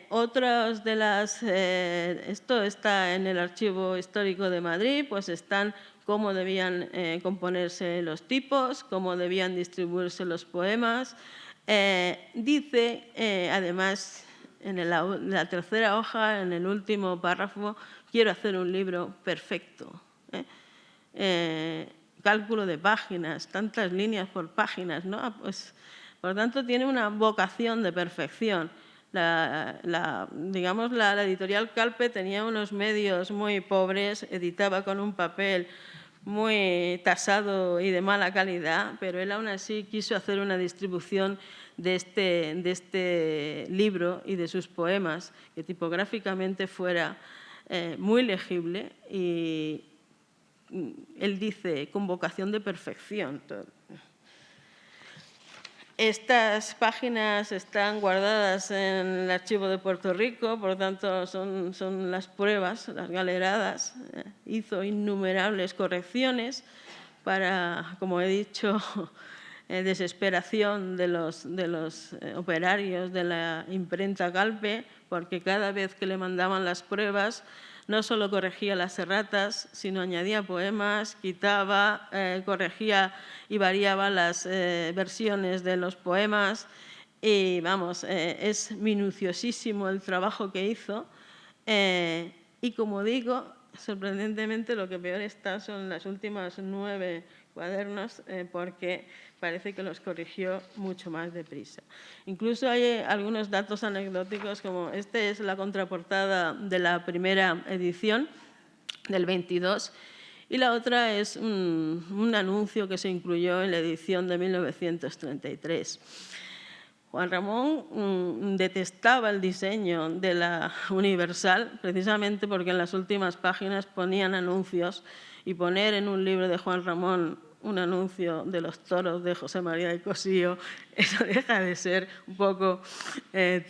Otras de las, esto está en el Archivo Histórico de Madrid, pues están cómo debían componerse los tipos, cómo debían distribuirse los poemas. Dice, además, en la tercera hoja, en el último párrafo, quiero hacer un libro perfecto. Cálculo de páginas, tantas líneas por páginas, ¿no? Pues, por tanto, tiene una vocación de perfección. Digamos, la editorial Calpe tenía unos medios muy pobres, editaba con un papel muy tasado y de mala calidad, pero él aún así quiso hacer una distribución de este libro y de sus poemas que tipográficamente fuera muy legible, y él dice con vocación de perfección. Estas páginas están guardadas en el Archivo de Puerto Rico, por lo tanto son las pruebas, las galeradas. Hizo innumerables correcciones para, como he dicho, desesperación de los operarios de la imprenta Calpe, porque cada vez que le mandaban las pruebas no solo corregía las erratas, sino añadía poemas, quitaba, corregía y variaba las versiones de los poemas. Y vamos, es minuciosísimo el trabajo que hizo. Y como digo, sorprendentemente lo que peor está son las últimas 9 cuadernos, porque parece que los corrigió mucho más deprisa. Incluso hay algunos datos anecdóticos, como este es la contraportada de la primera edición del 22, y la otra es un anuncio que se incluyó en la edición de 1933. Juan Ramón detestaba el diseño de la Universal, precisamente porque en las últimas páginas ponían anuncios, y poner en un libro de Juan Ramón un anuncio de los toros de José María de Cossío, eso deja de ser un poco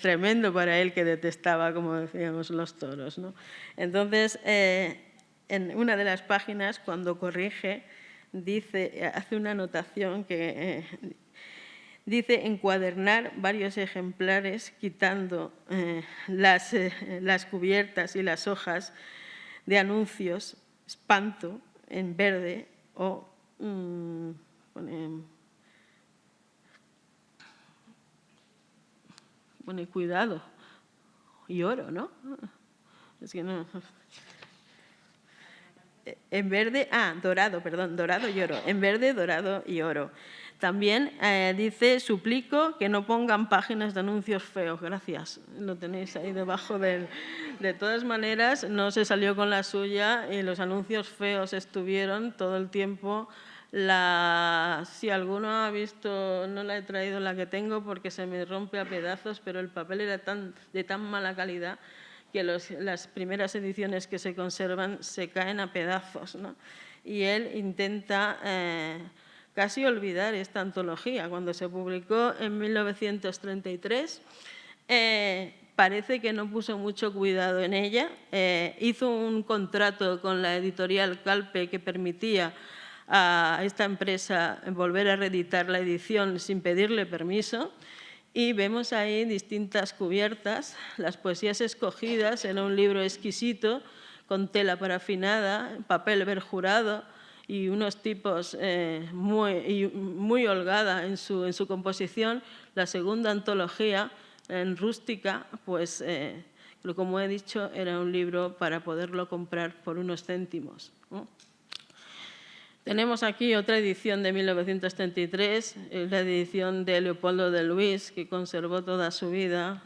tremendo para él, que detestaba, como decíamos, los toros, ¿no? Entonces, en una de las páginas, cuando corrige, hace una anotación que dice encuadernar varios ejemplares quitando las cubiertas y las hojas de anuncios, espanto, en verde, o pone cuidado y oro, ¿no? Es que no. En verde, dorado, perdón, dorado y oro. En verde, dorado y oro. También dice, suplico que no pongan páginas de anuncios feos. Gracias, lo tenéis ahí debajo del... De todas maneras, no se salió con la suya y los anuncios feos estuvieron todo el tiempo. Si alguno ha visto, no la he traído la que tengo porque se me rompe a pedazos, pero el papel era de tan mala calidad que las primeras ediciones que se conservan se caen a pedazos, ¿no? Y él intenta casi olvidar esta antología. Cuando se publicó en 1933, parece que no puso mucho cuidado en ella. Hizo un contrato con la editorial Calpe que permitía a esta empresa volver a reeditar la edición sin pedirle permiso. Y vemos ahí distintas cubiertas, las poesías escogidas en un libro exquisito, con tela parafinada, papel perjurado y unos tipos muy holgada en su composición. La segunda antología, en rústica, pues pero como he dicho, era un libro para poderlo comprar por unos céntimos, ¿no? Tenemos aquí otra edición de 1933, la edición de Leopoldo de Luis, que conservó toda su vida,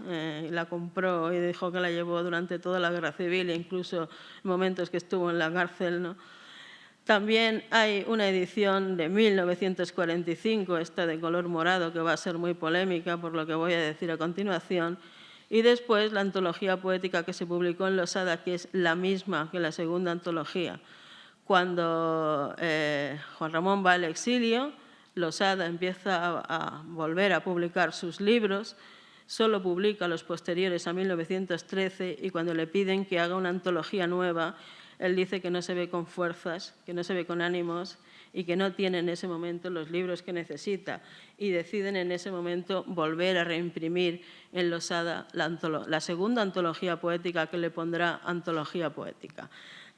la compró y dijo que la llevó durante toda la Guerra Civil e incluso en momentos que estuvo en la cárcel, ¿no? También hay una edición de 1945, esta de color morado, que va a ser muy polémica por lo que voy a decir a continuación, y después la antología poética que se publicó en Losada, que es la misma que la segunda antología. Cuando Juan Ramón va al exilio, Losada empieza a volver a publicar sus libros, solo publica los posteriores a 1913 y cuando le piden que haga una antología nueva, él dice que no se ve con fuerzas, que no se ve con ánimos y que no tiene en ese momento los libros que necesita y deciden en ese momento volver a reimprimir en Losada la segunda antología poética que le pondrá antología poética.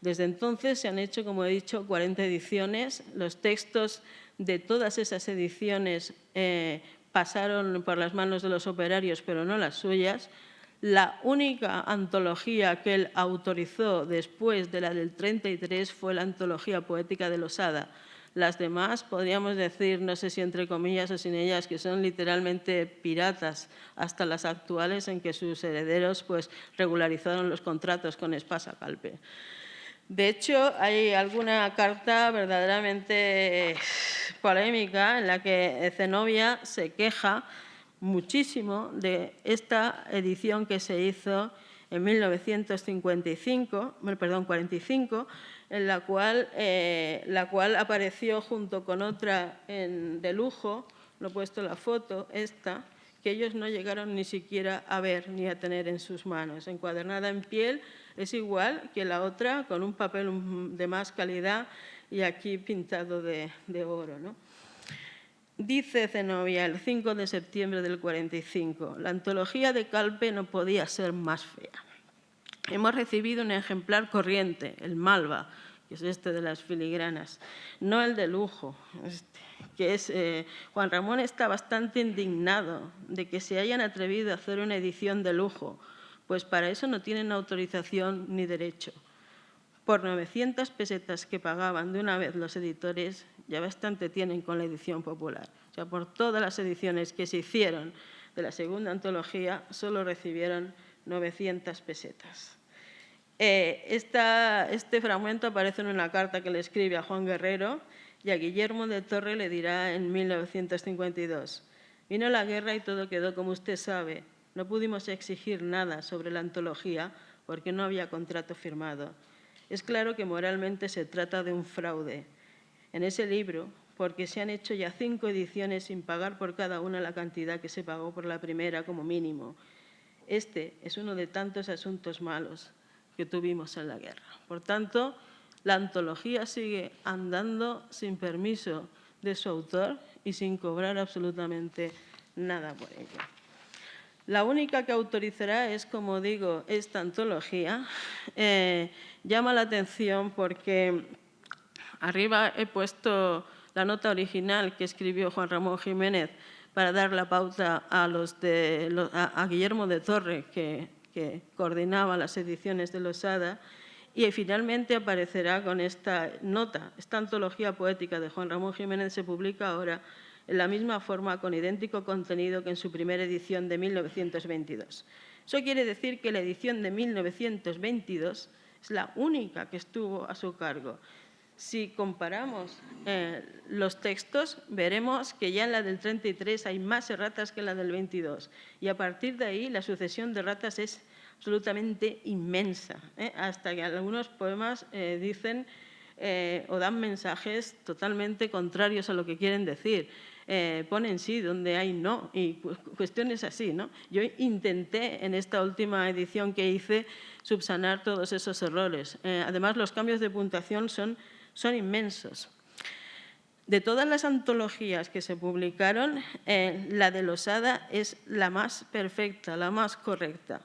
Desde entonces se han hecho, como he dicho, 40 ediciones. Los textos de todas esas ediciones pasaron por las manos de los operarios, pero no las suyas. La única antología que él autorizó después de la del 33 fue la antología poética de Losada. Las demás, podríamos decir, no sé si entre comillas o sin ellas, que son literalmente piratas, hasta las actuales en que sus herederos pues, regularizaron los contratos con Espasa Calpe. De hecho, hay alguna carta verdaderamente polémica en la que Zenobia se queja muchísimo de esta edición que se hizo en 1945, en la cual apareció junto con otra de lujo, lo he puesto en la foto, esta, que ellos no llegaron ni siquiera a ver ni a tener en sus manos. Encuadernada en piel, es igual que la otra, con un papel de más calidad y aquí pintado de oro, ¿no? Dice Zenobia el 5 de septiembre del 45, la antología de Calpe no podía ser más fea. Hemos recibido un ejemplar corriente, el Malva, que es este de las filigranas, no el de lujo, que es, Juan Ramón está bastante indignado de que se hayan atrevido a hacer una edición de lujo, pues para eso no tienen autorización ni derecho. Por 900 pesetas que pagaban de una vez los editores, ya bastante tienen con la edición popular. O sea, por todas las ediciones que se hicieron de la segunda antología, solo recibieron 900 pesetas. Este fragmento aparece en una carta que le escribe a Juan Guerrero y a Guillermo de Torre le dirá en 1952. Vino la guerra y todo quedó como usted sabe. No pudimos exigir nada sobre la antología porque no había contrato firmado. Es claro que moralmente se trata de un fraude. En ese libro, porque se han hecho ya 5 ediciones sin pagar por cada una la cantidad que se pagó por la primera como mínimo. Este es uno de tantos asuntos malos que tuvimos en la guerra. Por tanto, la antología sigue andando sin permiso de su autor y sin cobrar absolutamente nada por ello. La única que autorizará es, como digo, esta antología. Llama la atención porque arriba he puesto la nota original que escribió Juan Ramón Jiménez para dar la pauta a Guillermo de Torre, que coordinaba las ediciones de Losada, y finalmente aparecerá con esta nota. Esta antología poética de Juan Ramón Jiménez se publica ahora en la misma forma, con idéntico contenido que en su primera edición de 1922. Eso quiere decir que la edición de 1922 es la única que estuvo a su cargo. Si comparamos los textos, veremos que ya en la del 33 hay más erratas que en la del 22. Y a partir de ahí, la sucesión de erratas es absolutamente inmensa, hasta que algunos poemas dicen o dan mensajes totalmente contrarios a lo que quieren decir. Ponen sí donde hay no, y cuestiones así, ¿no? Yo intenté en esta última edición que hice subsanar todos esos errores. Además, los cambios de puntuación son inmensos. De todas las antologías que se publicaron, la de Losada es la más perfecta, la más correcta.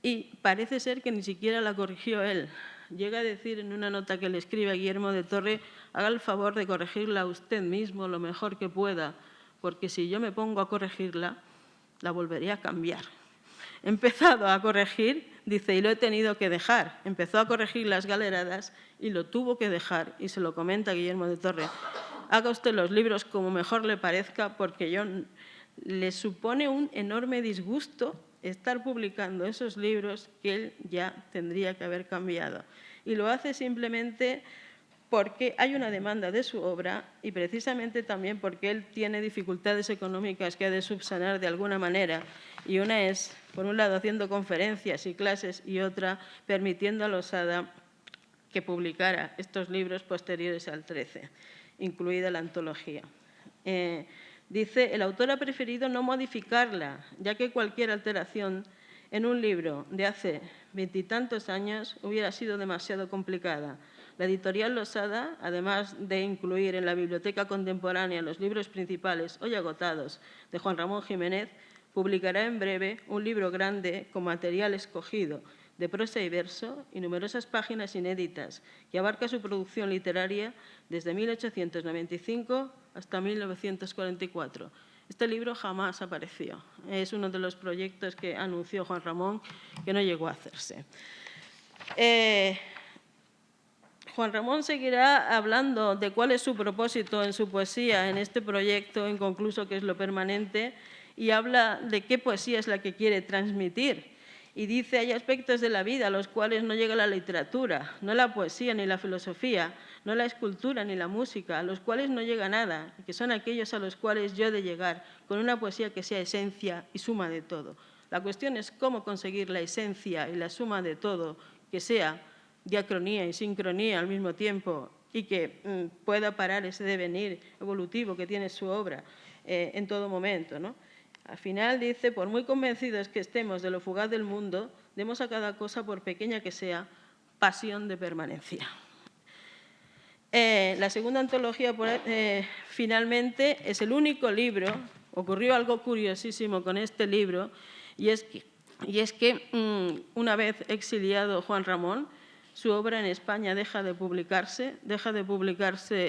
Y parece ser que ni siquiera la corrigió él. Llega a decir en una nota que le escribe a Guillermo de Torre, haga el favor de corregirla usted mismo lo mejor que pueda, porque si yo me pongo a corregirla, la volveré a cambiar. he empezado a corregir, dice, y lo he tenido que dejar. Empezó a corregir las galeradas y lo tuvo que dejar, y se lo comenta Guillermo de Torre. Haga usted los libros como mejor le parezca, porque le supone un enorme disgusto estar publicando esos libros que él ya tendría que haber cambiado. Y lo hace simplemente porque hay una demanda de su obra y precisamente también porque él tiene dificultades económicas que ha de subsanar de alguna manera. Y una es, por un lado, haciendo conferencias y clases, y otra, permitiendo a Losada que publicara estos libros posteriores al 13, incluida la antología. Dice, el autor ha preferido no modificarla, ya que cualquier alteración en un libro de hace 20 y tantos años hubiera sido demasiado complicada. La editorial Losada, además de incluir en la biblioteca contemporánea los libros principales hoy agotados de Juan Ramón Jiménez, publicará en breve un libro grande con material escogido de prosa y verso y numerosas páginas inéditas, que abarca su producción literaria desde 1895 hasta 1944. Este libro jamás apareció. Es uno de los proyectos que anunció Juan Ramón que no llegó a hacerse. Juan Ramón seguirá hablando de cuál es su propósito en su poesía, en este proyecto inconcluso que es Lo Permanente, y habla de qué poesía es la que quiere transmitir. Y dice, hay aspectos de la vida a los cuales no llega la literatura, no la poesía ni la filosofía, no la escultura ni la música, a los cuales no llega nada, que son aquellos a los cuales yo he de llegar, con una poesía que sea esencia y suma de todo. La cuestión es cómo conseguir la esencia y la suma de todo, que sea diacronía y sincronía al mismo tiempo y que pueda parar ese devenir evolutivo que tiene su obra en todo momento, ¿no? Al final dice, por muy convencidos que estemos de lo fugaz del mundo, demos a cada cosa, por pequeña que sea, pasión de permanencia. La segunda antología, finalmente, es el único libro, ocurrió algo curiosísimo con este libro, y es que una vez exiliado Juan Ramón, su obra en España deja de publicarse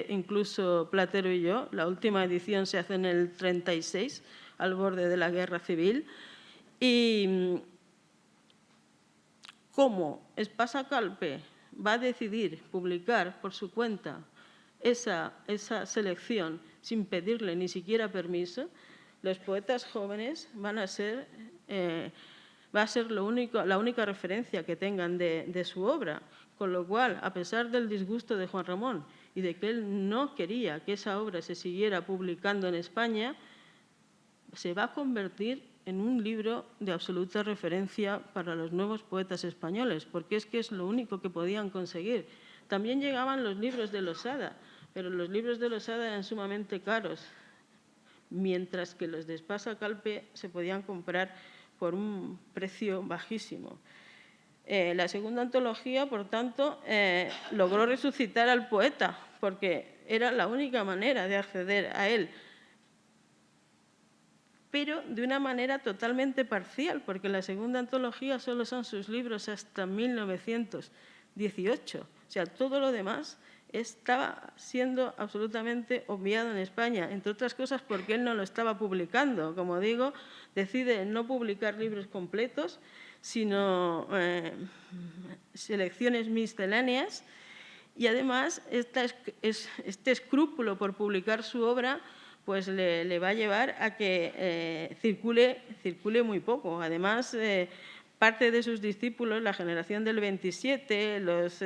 incluso Platero y yo. La última edición se hace en el 36, al borde de la Guerra Civil. Y como Espasa Calpe va a decidir publicar por su cuenta esa selección sin pedirle ni siquiera permiso, los poetas jóvenes va a ser la única referencia que tengan de su obra. Con lo cual, a pesar del disgusto de Juan Ramón y de que él no quería que esa obra se siguiera publicando en España, se va a convertir en un libro de absoluta referencia para los nuevos poetas españoles, porque es que es lo único que podían conseguir. También llegaban los libros de Losada, pero los libros de Losada eran sumamente caros, mientras que los de Espasa Calpe se podían comprar por un precio bajísimo. La segunda antología, por tanto, logró resucitar al poeta, porque era la única manera de acceder a él, pero de una manera totalmente parcial, porque la segunda antología solo son sus libros hasta 1918. O sea, todo lo demás estaba siendo absolutamente obviado en España, entre otras cosas porque él no lo estaba publicando. Como digo, decide no publicar libros completos, sino selecciones misceláneas, y además este escrúpulo por publicar su obra pues le va a llevar a que circule muy poco. Además, parte de sus discípulos, la generación del 27, los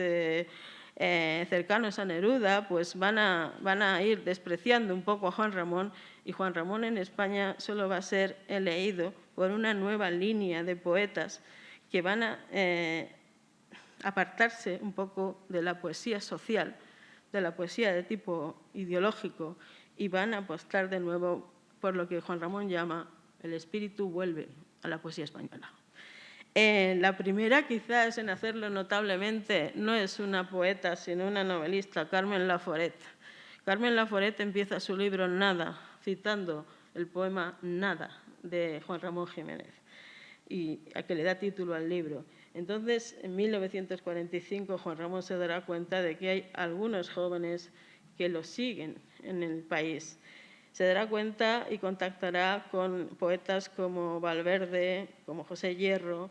cercanos a Neruda, pues van a ir despreciando un poco a Juan Ramón, y Juan Ramón en España solo va a ser leído por una nueva línea de poetas que van a apartarse un poco de la poesía social, de la poesía de tipo ideológico, y van a apostar de nuevo por lo que Juan Ramón llama el espíritu vuelve a la poesía española. La primera, quizás en hacerlo notablemente, no es una poeta, sino una novelista, Carmen Laforet. Carmen Laforet empieza su libro Nada, citando el poema Nada de Juan Ramón Jiménez, y a que le da título al libro. Entonces, en 1945, Juan Ramón se dará cuenta de que hay algunos jóvenes que lo siguen en el país. se dará cuenta y contactará con poetas como Valverde, como José Hierro,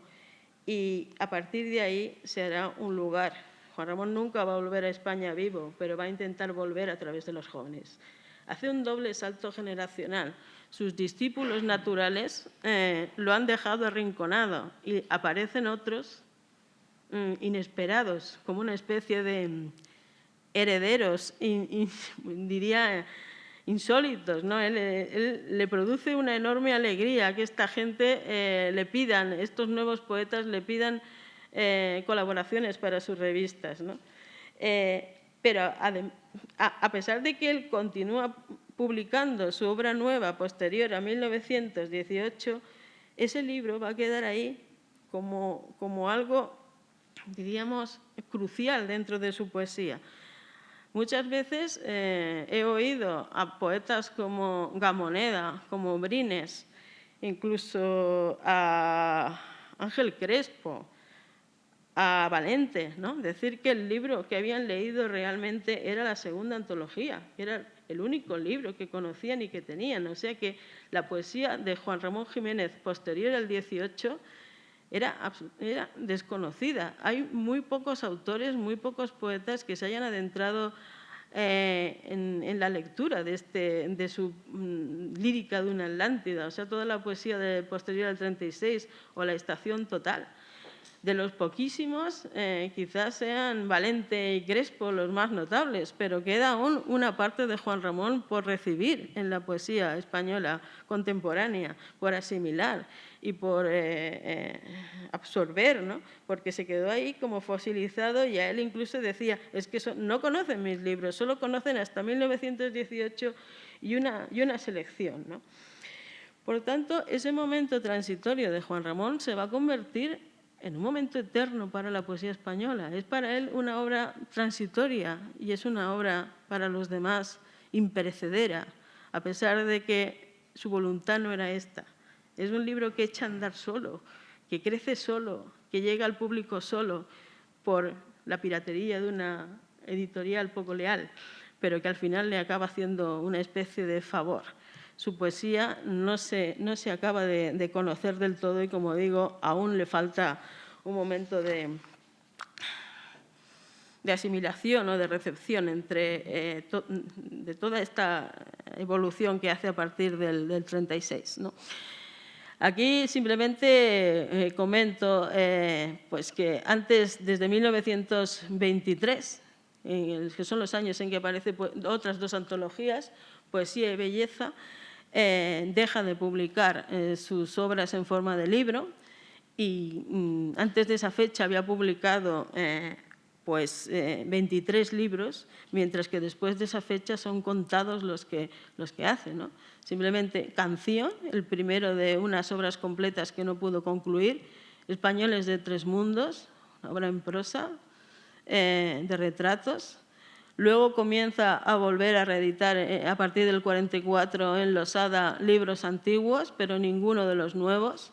y a partir de ahí se hará un lugar. Juan Ramón nunca va a volver a España vivo, pero va a intentar volver a través de los jóvenes. Hace un doble salto generacional. Sus discípulos naturales lo han dejado arrinconado y aparecen otros inesperados, como una especie de herederos, diría insólitos, ¿no? Él le produce una enorme alegría que esta gente le pidan, estos nuevos poetas le pidan colaboraciones para sus revistas, ¿no? Pero a pesar de que él continúa publicando su obra nueva posterior a 1918, ese libro va a quedar ahí como algo, diríamos, crucial dentro de su poesía. Muchas veces he oído a poetas como Gamoneda, como Brines, incluso a Ángel Crespo, a Valente, ¿no? Decir que el libro que habían leído realmente era la segunda antología, que era el único libro que conocían y que tenían. O sea que la poesía de Juan Ramón Jiménez posterior al 18 era desconocida. Hay muy pocos autores, muy pocos poetas que se hayan adentrado en la lectura de su lírica de una Atlántida, o sea, toda la poesía posterior al 36 o la Estación Total. De los poquísimos, quizás sean Valente y Crespo los más notables, pero queda aún una parte de Juan Ramón por recibir en la poesía española contemporánea, por asimilar y por absorber, ¿no? Porque se quedó ahí como fosilizado y a él incluso decía, es que no conocen mis libros, solo conocen hasta 1918 y una selección, ¿no? Por lo tanto, ese momento transitorio de Juan Ramón se va a convertir en un momento eterno para la poesía española. Es para él una obra transitoria y es una obra para los demás imperecedera, a pesar de que su voluntad no era esta. Es un libro que echa a andar solo, que crece solo, que llega al público solo por la piratería de una editorial poco leal, pero que al final le acaba haciendo una especie de favor. Su poesía no se acaba de conocer del todo y, como digo, aún le falta un momento de asimilación o de recepción de toda esta evolución que hace a partir del 36, ¿no? Aquí simplemente comento pues que antes, desde 1923, que son los años en que aparecen otras dos antologías, Poesía y Belleza, deja de publicar sus obras en forma de libro y antes de esa fecha había publicado 23 libros, mientras que después de esa fecha son contados los que hace, ¿no? Simplemente Canción, el primero de unas obras completas que no pudo concluir, Españoles de Tres Mundos, una obra en prosa, de retratos. Luego comienza a volver a reeditar a partir del 44 en Losada libros antiguos, pero ninguno de los nuevos.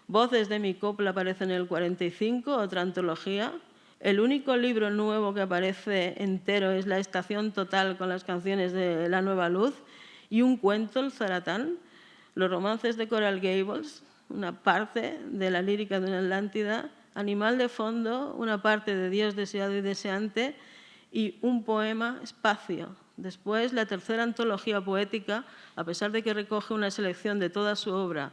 Voces de mi copla aparece en el 45, otra antología. El único libro nuevo que aparece entero es La Estación Total con las canciones de La Nueva Luz y un cuento, El Zaratán, los romances de Coral Gables, una parte de la lírica de una Atlántida, Animal de fondo, una parte de Dios deseado y deseante y un poema, Espacio. Después, la tercera antología poética, a pesar de que recoge una selección de toda su obra,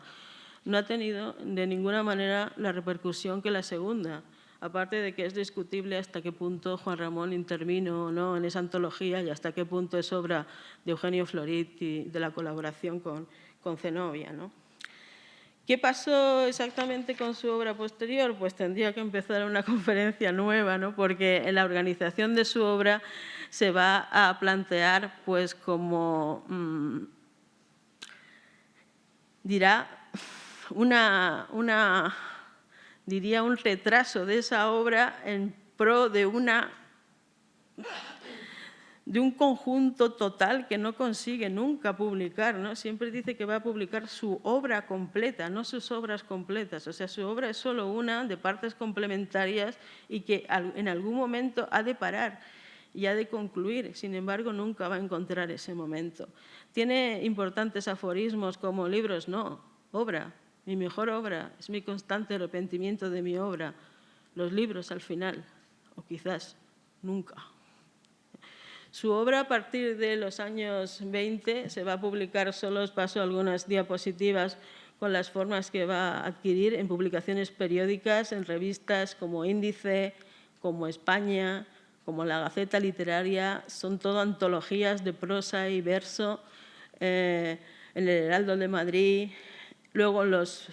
no ha tenido de ninguna manera la repercusión que la segunda, aparte de que es discutible hasta qué punto Juan Ramón intervino o no en esa antología y hasta qué punto es obra de Eugenio Florit y de la colaboración con Zenobia, ¿no? ¿Qué pasó exactamente con su obra posterior? Pues tendría que empezar una conferencia nueva, ¿no? Porque en la organización de su obra se va a plantear pues como, diría un retraso de esa obra en pro de un conjunto total que no consigue nunca publicar, ¿no? Siempre dice que va a publicar su obra completa, no sus obras completas. O sea, su obra es solo una de partes complementarias y que en algún momento ha de parar. y ha de concluir. Sin embargo, nunca va a encontrar ese momento. Tiene importantes aforismos como libros, no, obra. Mi mejor obra es mi constante arrepentimiento de mi obra. Los libros al final, o quizás nunca. Su obra a partir de los años 20 se va a publicar, solo os paso algunas diapositivas con las formas que va a adquirir en publicaciones periódicas, en revistas como Índice, como España, como la Gaceta Literaria, son todo antologías de prosa y verso, en el Heraldo de Madrid, luego los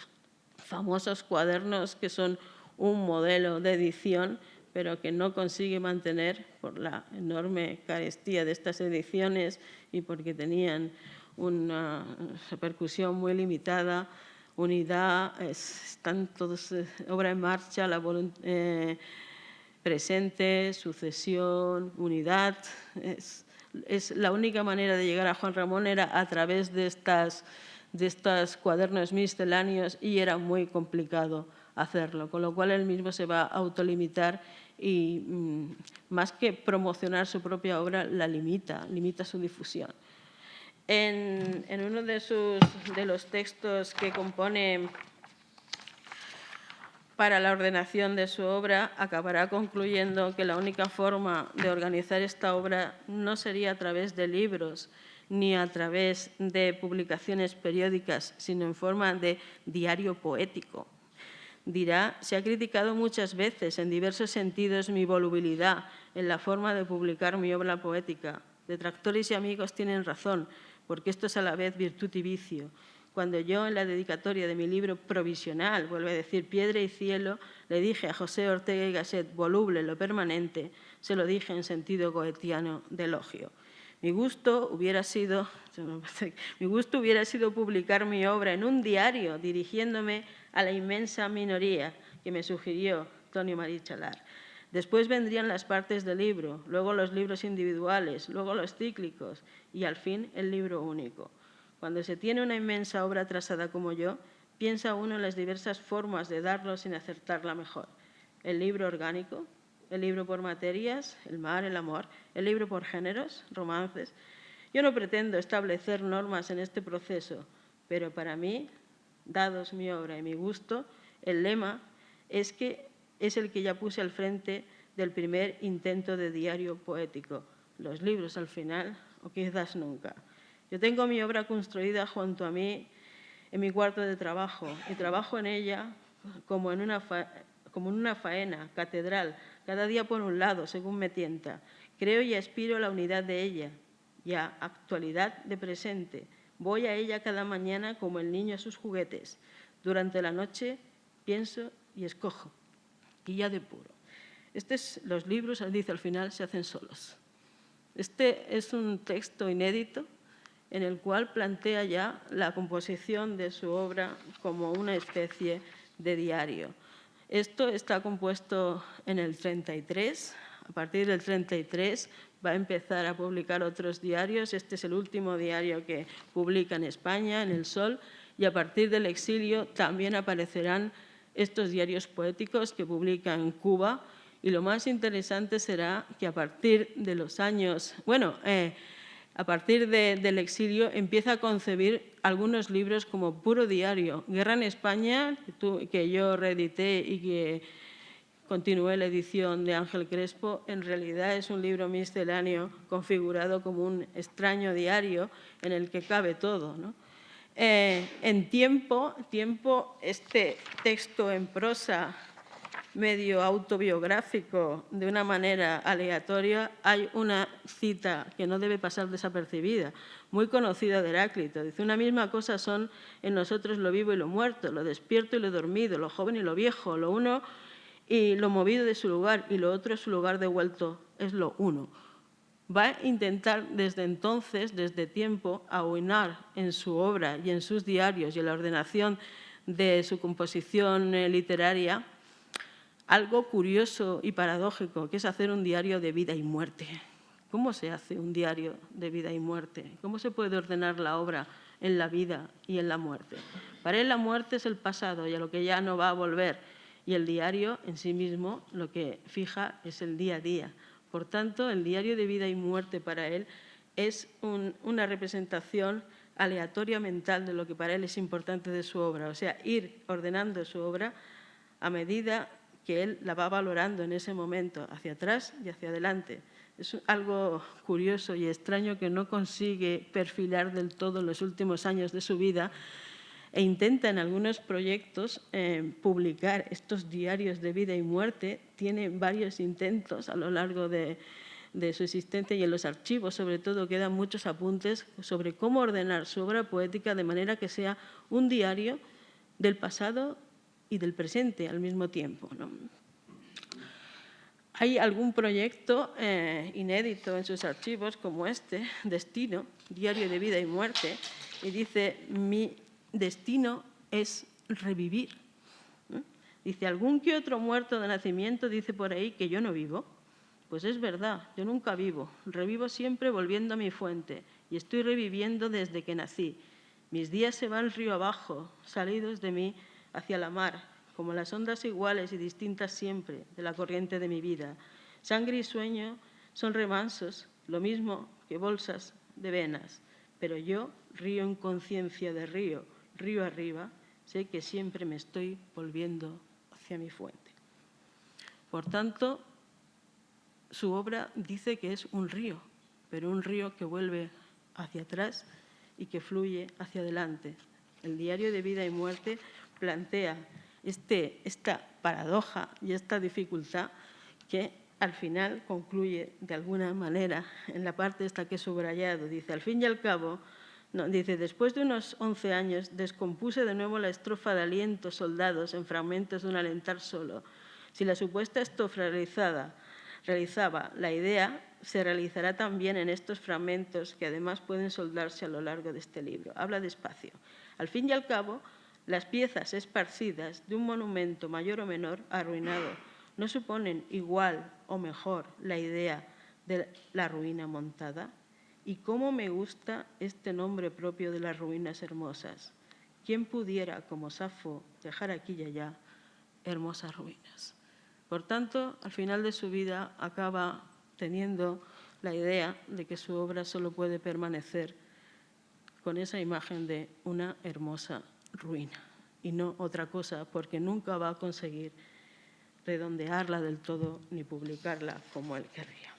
famosos cuadernos que son un modelo de edición, pero que no consigue mantener por la enorme carestía de estas ediciones y porque tenían una repercusión muy limitada. Unidad, están todos, obra en marcha, presente, sucesión, unidad. Es la única manera de llegar a Juan Ramón era a través de estos cuadernos misceláneos y era muy complicado hacerlo, con lo cual él mismo se va a autolimitar y más que promocionar su propia obra, la limita su difusión. En uno de los textos que compone para la ordenación de su obra, acabará concluyendo que la única forma de organizar esta obra no sería a través de libros ni a través de publicaciones periódicas, sino en forma de diario poético. Dirá, se ha criticado muchas veces en diversos sentidos mi volubilidad en la forma de publicar mi obra poética. Detractores y amigos tienen razón, porque esto es a la vez virtud y vicio. Cuando yo, en la dedicatoria de mi libro provisional, vuelvo a decir Piedra y Cielo, le dije a José Ortega y Gasset, voluble, lo permanente, se lo dije en sentido goetiano de elogio. Mi gusto hubiera sido publicar mi obra en un diario, dirigiéndome a la inmensa minoría que me sugirió Antonio María Chalar. Después vendrían las partes del libro, luego los libros individuales, luego los cíclicos y al fin el libro único. Cuando se tiene una inmensa obra trazada como yo, piensa uno en las diversas formas de darlo sin acertarla mejor. El libro orgánico, el libro por materias, el mar, el amor, el libro por géneros, romances. Yo no pretendo establecer normas en este proceso, pero para mí, dados mi obra y mi gusto, el lema es el que ya puse al frente del primer intento de diario poético. Los libros al final, o quizás nunca. Yo tengo mi obra construida junto a mí en mi cuarto de trabajo y trabajo en ella como en una faena, catedral, cada día por un lado, según me tienta. Creo y aspiro a la unidad de ella y a actualidad de presente. Voy a ella cada mañana como el niño a sus juguetes. Durante la noche pienso y escojo, y ya depuro. Los libros, dice al final, se hacen solos. Este es un texto inédito en el cual plantea ya la composición de su obra como una especie de diario. Esto está compuesto en el 33. A partir del 33 va a empezar a publicar otros diarios. Este es el último diario que publica en España, en El Sol, y a partir del exilio también aparecerán estos diarios poéticos que publica en Cuba. Y lo más interesante será que a partir de los años... a partir del exilio empieza a concebir algunos libros como puro diario. Guerra en España, que yo reedité y que continué la edición de Ángel Crespo, en realidad es un libro misceláneo configurado como un extraño diario en el que cabe todo, ¿no? En tiempo, este texto en prosa medio autobiográfico de una manera aleatoria, hay una cita que no debe pasar desapercibida, muy conocida de Heráclito. Dice, una misma cosa son en nosotros lo vivo y lo muerto, lo despierto y lo dormido, lo joven y lo viejo, lo uno y lo movido de su lugar y lo otro su lugar devuelto es lo uno. Va a intentar desde entonces, desde tiempo, aunar en su obra y en sus diarios y en la ordenación de su composición literaria algo curioso y paradójico, que es hacer un diario de vida y muerte. ¿Cómo se hace un diario de vida y muerte? ¿Cómo se puede ordenar la obra en la vida y en la muerte? Para él la muerte es el pasado y a lo que ya no va a volver. Y el diario en sí mismo lo que fija es el día a día. Por tanto, el diario de vida y muerte para él es una representación aleatoria mental de lo que para él es importante de su obra, o sea, ir ordenando su obra a medida que él la va valorando en ese momento, hacia atrás y hacia adelante. Es algo curioso y extraño que no consigue perfilar del todo en los últimos años de su vida e intenta en algunos proyectos publicar estos diarios de vida y muerte. Tiene varios intentos a lo largo de su existencia y en los archivos, sobre todo, quedan muchos apuntes sobre cómo ordenar su obra poética de manera que sea un diario del pasado y del presente al mismo tiempo, ¿no? Hay algún proyecto inédito en sus archivos, como este, Destino, diario de vida y muerte, y dice: mi destino es revivir. Dice: algún que otro muerto de nacimiento dice por ahí que yo no vivo. Pues es verdad, yo nunca vivo, revivo siempre volviendo a mi fuente y estoy reviviendo desde que nací. Mis días se van río abajo, salidos de mí hacia la mar, como las ondas iguales y distintas siempre de la corriente de mi vida. Sangre y sueño son remansos, lo mismo que bolsas de venas, pero yo río en conciencia de río, río arriba, sé que siempre me estoy volviendo hacia mi fuente. Por tanto, su obra dice que es un río, pero un río que vuelve hacia atrás y que fluye hacia adelante. El diario de vida y muerte plantea esta paradoja y esta dificultad que al final concluye de alguna manera en la parte esta que he subrayado. Dice: al fin y al cabo, no, dice, después de unos 11 años descompuse de nuevo la estrofa de alientos soldados en fragmentos de un alentar solo. Si la supuesta estrofa realizaba la idea, se realizará también en estos fragmentos que además pueden soldarse a lo largo de este libro. Habla despacio. Al fin y al cabo, las piezas esparcidas de un monumento mayor o menor arruinado no suponen igual o mejor la idea de la ruina montada. Y cómo me gusta este nombre propio de las ruinas hermosas. ¿Quién pudiera, como Safo, dejar aquí y allá hermosas ruinas? Por tanto, al final de su vida acaba teniendo la idea de que su obra solo puede permanecer con esa imagen de una hermosa ruina y no otra cosa, porque nunca va a conseguir redondearla del todo ni publicarla como él querría.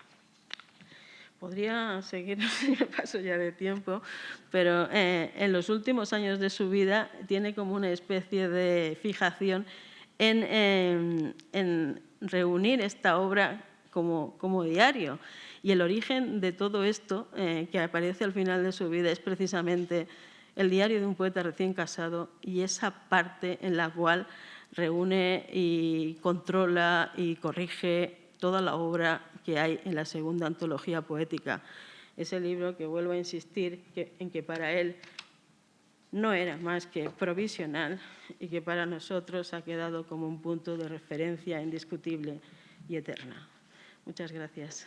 Podría seguir, me paso ya de tiempo, pero en los últimos años de su vida tiene como una especie de fijación en reunir esta obra como diario. Y el origen de todo esto que aparece al final de su vida es precisamente el diario de un poeta recién casado y esa parte en la cual reúne y controla y corrige toda la obra que hay en la segunda antología poética. Ese libro que vuelvo a insistir en que para él no era más que provisional y que para nosotros ha quedado como un punto de referencia indiscutible y eterna. Muchas gracias.